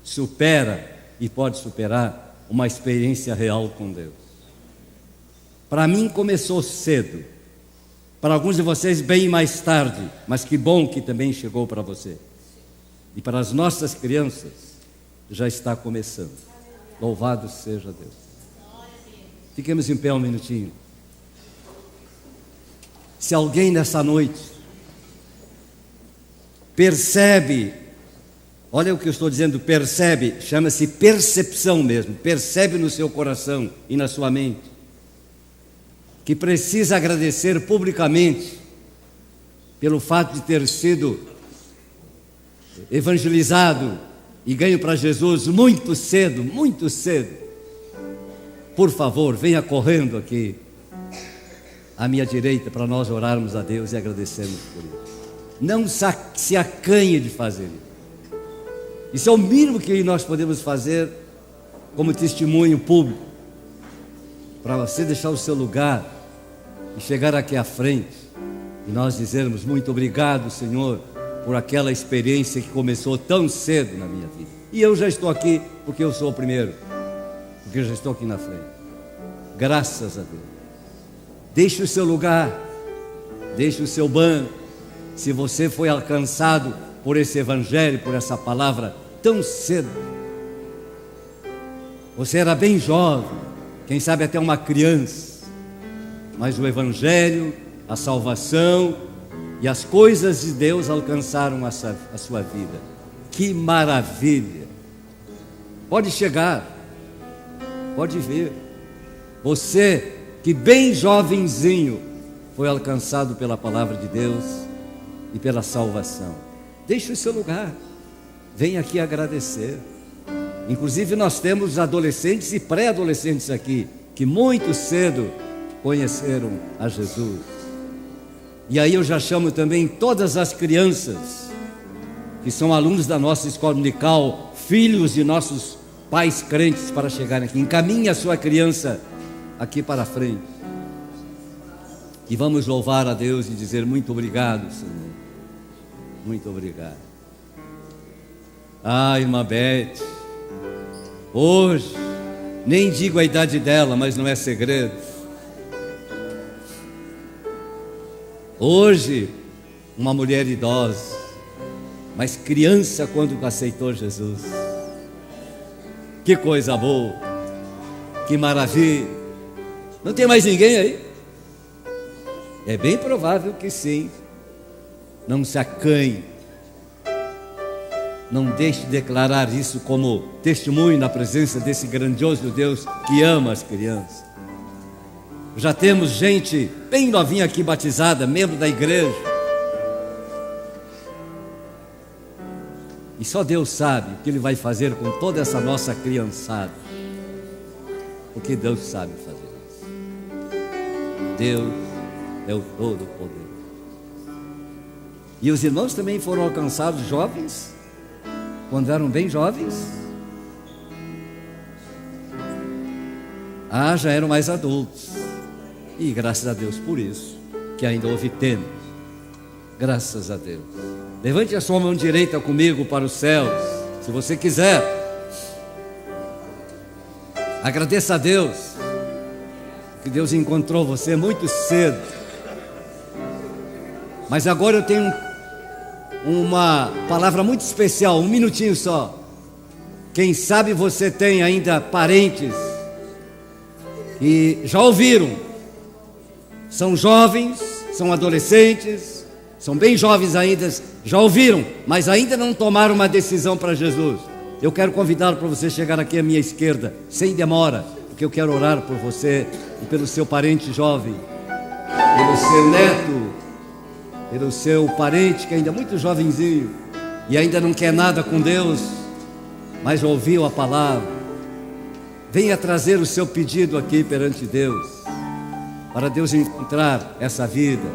supera e pode superar uma experiência real com Deus. Para mim começou cedo, para alguns de vocês bem mais tarde, mas que bom que também chegou para você. E para as nossas crianças já está começando. Louvado seja Deus. Fiquemos em pé um minutinho. Se alguém nessa noite percebe, olha o que eu estou dizendo, percebe, chama-se percepção mesmo, percebe no seu coração e na sua mente, que precisa agradecer publicamente pelo fato de ter sido evangelizado e ganho para Jesus muito cedo, por favor, venha correndo aqui à minha direita para nós orarmos a Deus e agradecermos por isso. Não se acanhe de fazer isso. Isso é o mínimo que nós podemos fazer como testemunho público, para você deixar o seu lugar e chegar aqui à frente e nós dizermos muito obrigado, Senhor, por aquela experiência que começou tão cedo na minha vida. E eu já estou aqui porque eu sou o primeiro, porque eu já estou aqui na frente. Graças a Deus. Deixe o seu lugar, deixe o seu banco. Se você foi alcançado por esse evangelho, por essa palavra tão cedo, você era bem jovem, quem sabe até uma criança, mas o evangelho, a salvação e as coisas de Deus alcançaram a sua vida. Que maravilha! Pode chegar, pode vir. Você que bem jovenzinho foi alcançado pela palavra de Deus e pela salvação, deixe o seu lugar, venha aqui agradecer. Inclusive nós temos adolescentes e pré-adolescentes aqui, que muito cedo conheceram a Jesus. E aí eu já chamo também todas as crianças que são alunos da nossa escola dominical, filhos de nossos pais crentes, para chegarem aqui. Encaminhe a sua criança aqui para a frente. E vamos louvar a Deus e dizer muito obrigado, Senhor. Muito obrigado. Ah, irmã Beth, hoje, nem digo a idade dela, mas não é segredo. Hoje, uma mulher idosa, mas criança quando aceitou Jesus. Que coisa boa, que maravilha. Não tem mais ninguém aí? É bem provável que sim. Não se acanhe. Não deixe de declarar isso como testemunho na presença desse grandioso Deus que ama as crianças. Já temos gente bem novinha aqui batizada, membro da igreja. E só Deus sabe o que Ele vai fazer com toda essa nossa criançada. Porque Deus sabe fazer isso. Deus é o Todo-Poderoso. E os irmãos também foram alcançados jovens, quando eram bem jovens. Já eram mais adultos. E graças a Deus por isso, que ainda houve tempo. Graças a Deus. Levante a sua mão direita comigo para os céus, se você quiser. Agradeça a Deus, que Deus encontrou você muito cedo. Mas agora eu tenho uma palavra muito especial, um minutinho só. Quem sabe você tem ainda parentes que já ouviram, são jovens, são adolescentes, são bem jovens ainda, já ouviram, mas ainda não tomaram uma decisão para Jesus. Eu quero convidá-lo para você chegar aqui à minha esquerda, sem demora, porque eu quero orar por você e pelo seu parente jovem, pelo seu neto, pelo seu parente que ainda é muito jovenzinho e ainda não quer nada com Deus, mas ouviu a palavra. Venha trazer o seu pedido aqui perante Deus, para Deus encontrar essa vida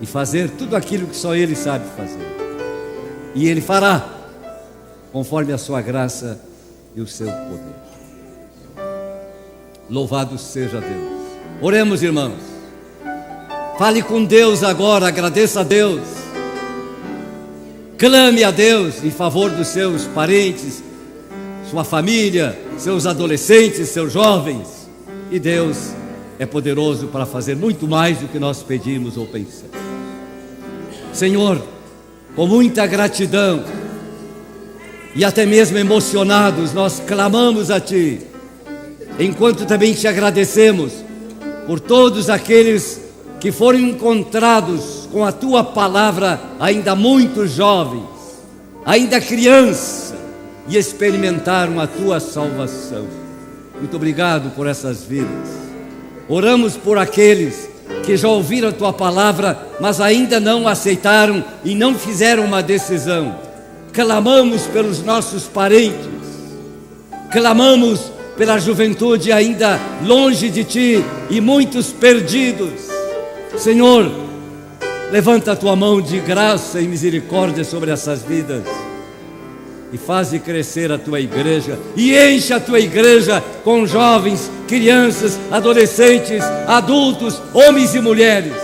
e fazer tudo aquilo que só Ele sabe fazer. E Ele fará, conforme a sua graça e o seu poder. Louvado seja Deus. Oremos, irmãos. Fale com Deus agora, agradeça a Deus. Clame a Deus em favor dos seus parentes, sua família, seus adolescentes, seus jovens. E Deus é poderoso para fazer muito mais do que nós pedimos ou pensamos. Senhor, com muita gratidão e até mesmo emocionados, nós clamamos a Ti, enquanto também Te agradecemos por todos aqueles que foram encontrados com a tua palavra ainda muito jovens, ainda criança, e experimentaram a tua salvação. Muito obrigado por essas vidas. Oramos por aqueles que já ouviram a tua palavra, mas ainda não aceitaram e não fizeram uma decisão. Clamamos pelos nossos parentes, clamamos pela juventude ainda longe de ti e muitos perdidos. Senhor, levanta a tua mão de graça e misericórdia sobre essas vidas e faze crescer a tua igreja, e enche a tua igreja com jovens, crianças, adolescentes, adultos, homens e mulheres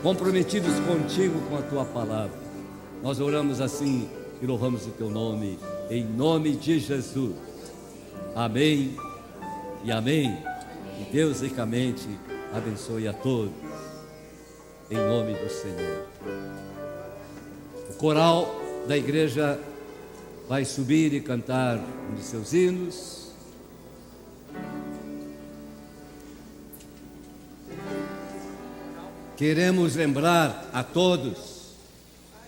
comprometidos contigo, com a tua palavra. Nós oramos assim e louvamos o teu nome, em nome de Jesus. Amém e amém. E Deus ricamente abençoe a todos, em nome do Senhor. O coral da igreja vai subir e cantar um de seus hinos. Queremos lembrar a todos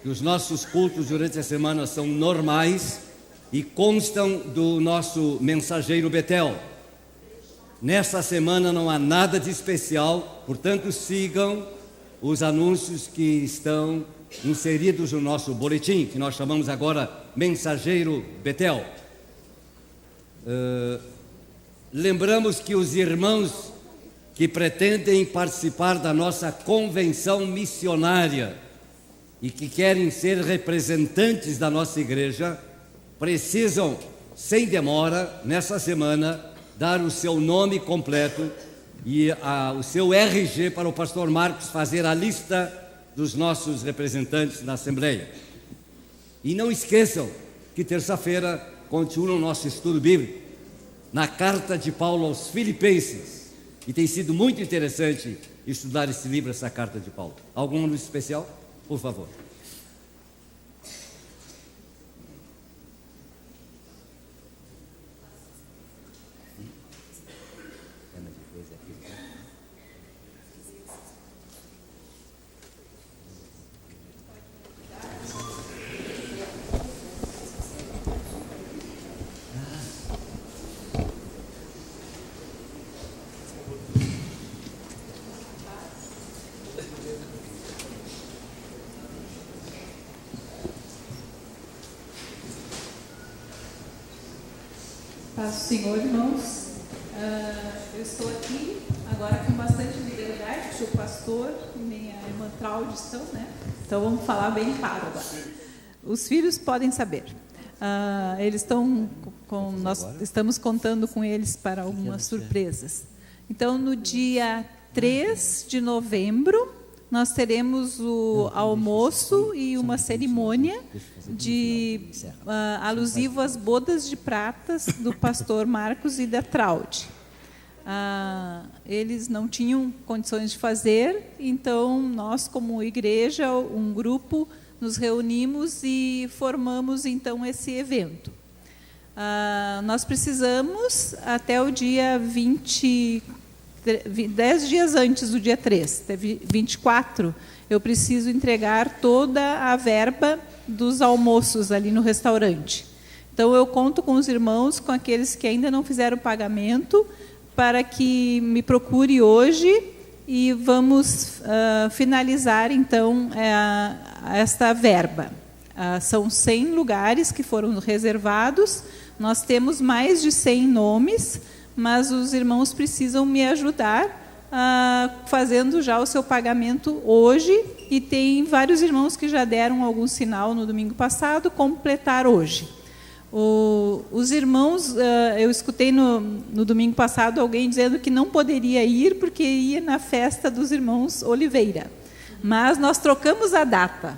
que os nossos cultos durante a semana são normais e constam do nosso mensageiro Betel. Nessa semana não há nada de especial, portanto sigam os anúncios que estão inseridos no nosso boletim, que nós chamamos agora Mensageiro Betel. Lembramos que os irmãos que pretendem participar da nossa convenção missionária e que querem ser representantes da nossa igreja, precisam, sem demora, nessa semana, dar o seu nome completo e o seu RG para o pastor Marcos fazer a lista dos nossos representantes na Assembleia. E não esqueçam que terça-feira continua o nosso estudo bíblico na carta de Paulo aos Filipenses, e tem sido muito interessante estudar esse livro, essa carta de Paulo. Algum anúncio especial? Por favor. Paz do Senhor, irmãos. Eu estou aqui agora com bastante liberdade, porque o pastor e nem a irmã Traude estão, né? Então vamos falar bem claro agora. Os filhos podem saber. Eles estão nós estamos contando com eles para algumas surpresas. Então, no dia 3 de novembro, nós teremos o almoço e uma cerimônia alusivo às bodas de pratas do pastor Marcos e da Traude. Eles não tinham condições de fazer, então nós, como igreja, um grupo, nos reunimos e formamos então esse evento. Nós precisamos, até o dia 10 dias antes do dia 3, 24, eu preciso entregar toda a verba dos almoços ali no restaurante. Então, eu conto com os irmãos, com aqueles que ainda não fizeram o pagamento, para que me procure hoje e vamos finalizar, então, esta verba. São 100 lugares que foram reservados, nós temos mais de 100 nomes, mas os irmãos precisam me ajudar fazendo já o seu pagamento hoje, e tem vários irmãos que já deram algum sinal no domingo passado, completar hoje. Os irmãos, eu escutei no domingo passado alguém dizendo que não poderia ir porque ia na festa dos irmãos Oliveira. Mas nós trocamos a data.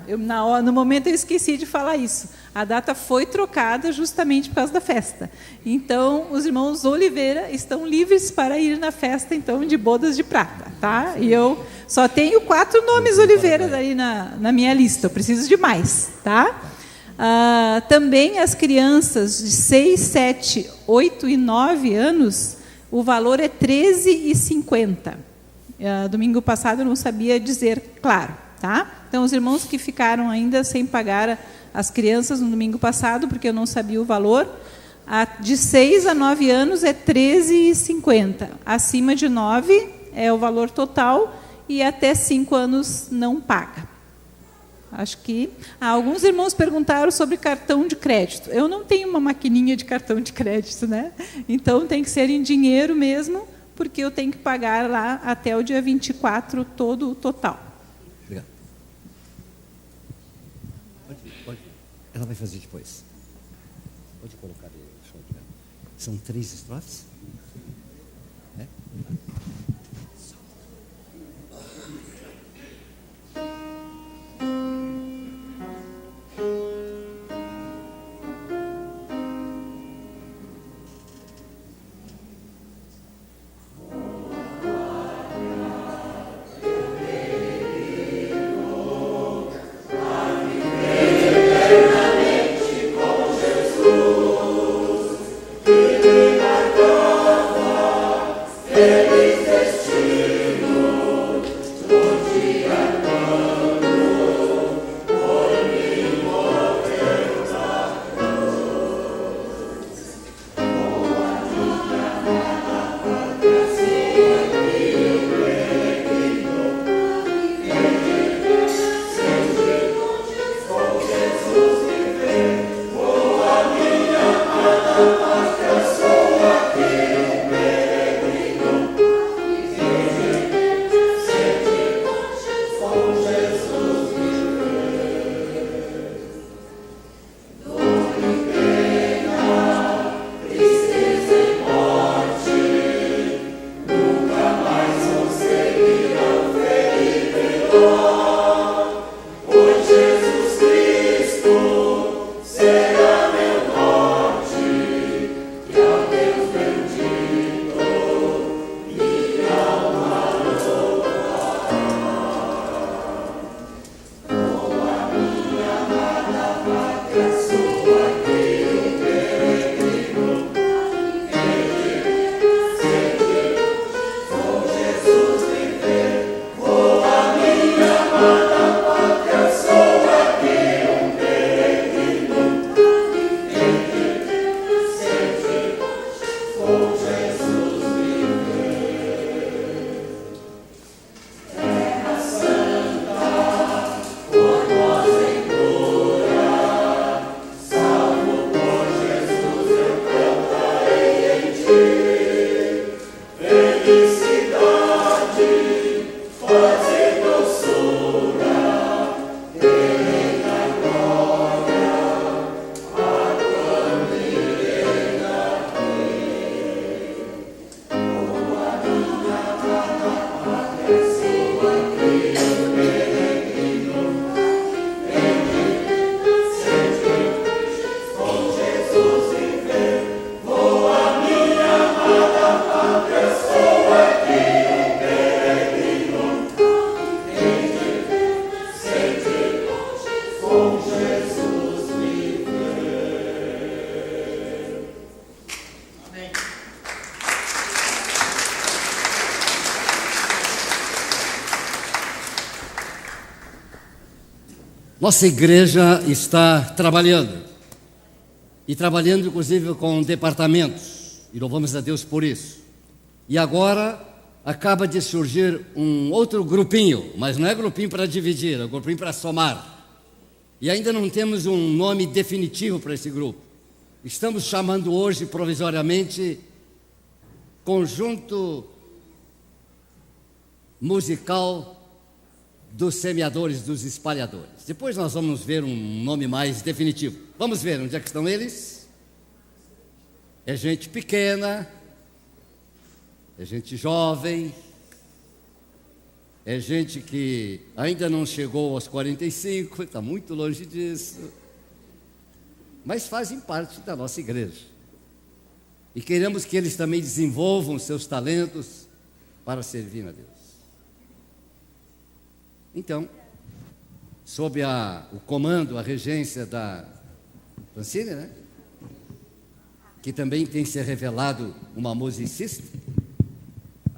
No momento eu esqueci de falar isso. A data foi trocada justamente por causa da festa. Então, os irmãos Oliveira estão livres para ir na festa, então, de bodas de prata, tá? E eu só tenho 4 nomes Oliveiras aí na minha lista. Eu preciso de mais, tá? Também as crianças de 6, 7, 8 e 9 anos, o valor é R$ 13,50. Domingo passado eu não sabia dizer, claro. tá? Então, os irmãos que ficaram ainda sem pagar as crianças no domingo passado, porque eu não sabia o valor, de 6 a 9 anos é R$ 13,50. Acima de 9 é o valor total e até 5 anos não paga. Acho que alguns irmãos perguntaram sobre cartão de crédito. Eu não tenho uma maquininha de cartão de crédito, né? Então tem que ser em dinheiro mesmo, porque eu tenho que pagar lá até o dia 24 todo o total. Obrigado. Pode. Ela vai fazer depois. Pode colocar aí. São 3 estrofes? É? Nossa igreja está trabalhando, e trabalhando inclusive com departamentos, e louvamos a Deus por isso. E agora acaba de surgir um outro grupinho, mas não é grupinho para dividir, é grupinho para somar. E ainda não temos um nome definitivo para esse grupo. Estamos chamando hoje, provisoriamente, Conjunto Musical dos Semeadores, dos Espalhadores. Depois nós vamos ver um nome mais definitivo. Vamos ver onde é que estão eles. É gente pequena, é gente jovem, é gente que ainda não chegou aos 45, está muito longe disso, mas fazem parte da nossa igreja. E queremos que eles também desenvolvam seus talentos para servir a Deus. Então, sob o comando, a regência da Francine, né? Que também tem se revelado uma musicista,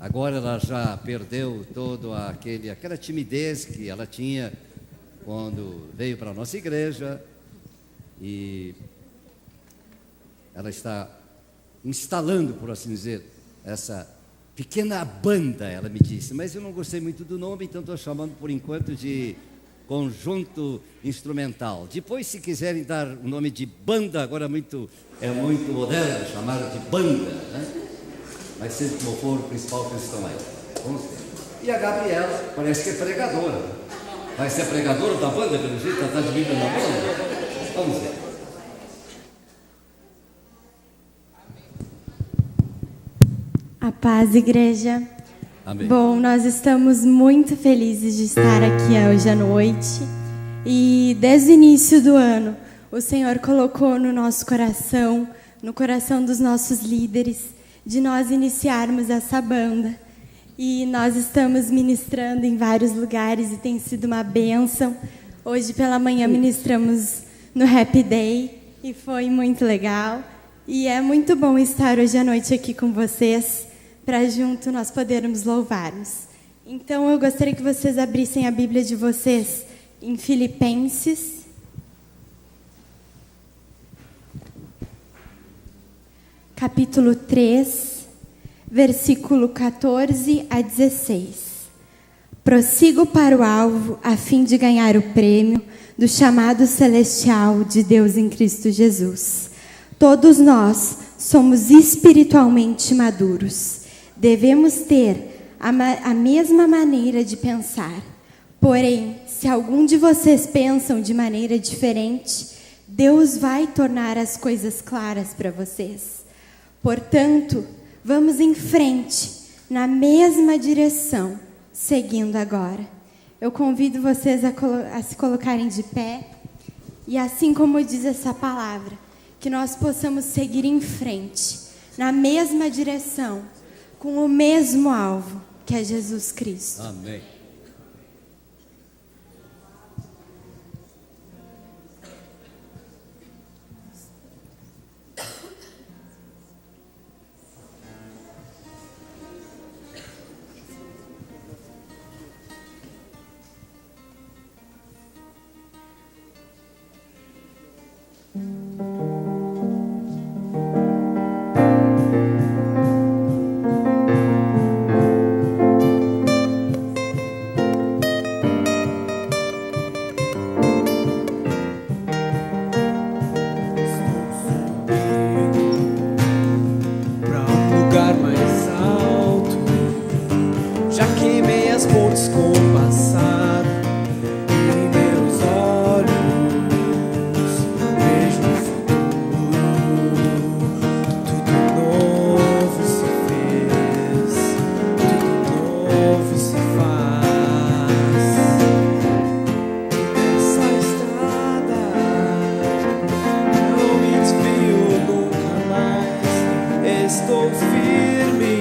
Agora ela já perdeu toda aquela timidez que ela tinha quando veio para a nossa igreja, e ela está instalando, por assim dizer, essa pequena banda, ela me disse, mas eu não gostei muito do nome, então estou chamando por enquanto de conjunto instrumental. Depois, se quiserem dar o nome de banda, agora é muito moderno chamar de banda, né? Mas seja como for, o principal que eles estão aí. Vamos ver. E a Gabriela parece que é pregadora. Vai ser pregadora da banda, pelo jeito, ela está de Bíblia na banda? Vamos ver. A paz, igreja. Amém. Bom, nós estamos muito felizes de estar aqui hoje à noite. E desde o início do ano, o Senhor colocou no nosso coração, no coração dos nossos líderes, de nós iniciarmos essa banda. E nós estamos ministrando em vários lugares e tem sido uma bênção. Hoje pela manhã ministramos no Happy Day e foi muito legal. E é muito bom estar hoje à noite aqui com vocês, para junto nós podermos louvarmos. Então eu gostaria que vocês abrissem a Bíblia de vocês em Filipenses, capítulo 3, versículo 14 a 16. Prossigo para o alvo, a fim de ganhar o prêmio do chamado celestial de Deus em Cristo Jesus. Todos nós somos espiritualmente maduros. Devemos ter a mesma maneira de pensar. Porém, se algum de vocês pensam de maneira diferente, Deus vai tornar as coisas claras para vocês. Portanto, vamos em frente, na mesma direção, seguindo agora. Eu convido vocês a se colocarem de pé, e assim como diz essa palavra, que nós possamos seguir em frente, na mesma direção, com o mesmo alvo, que é Jesus Cristo. Amém. Estou firme.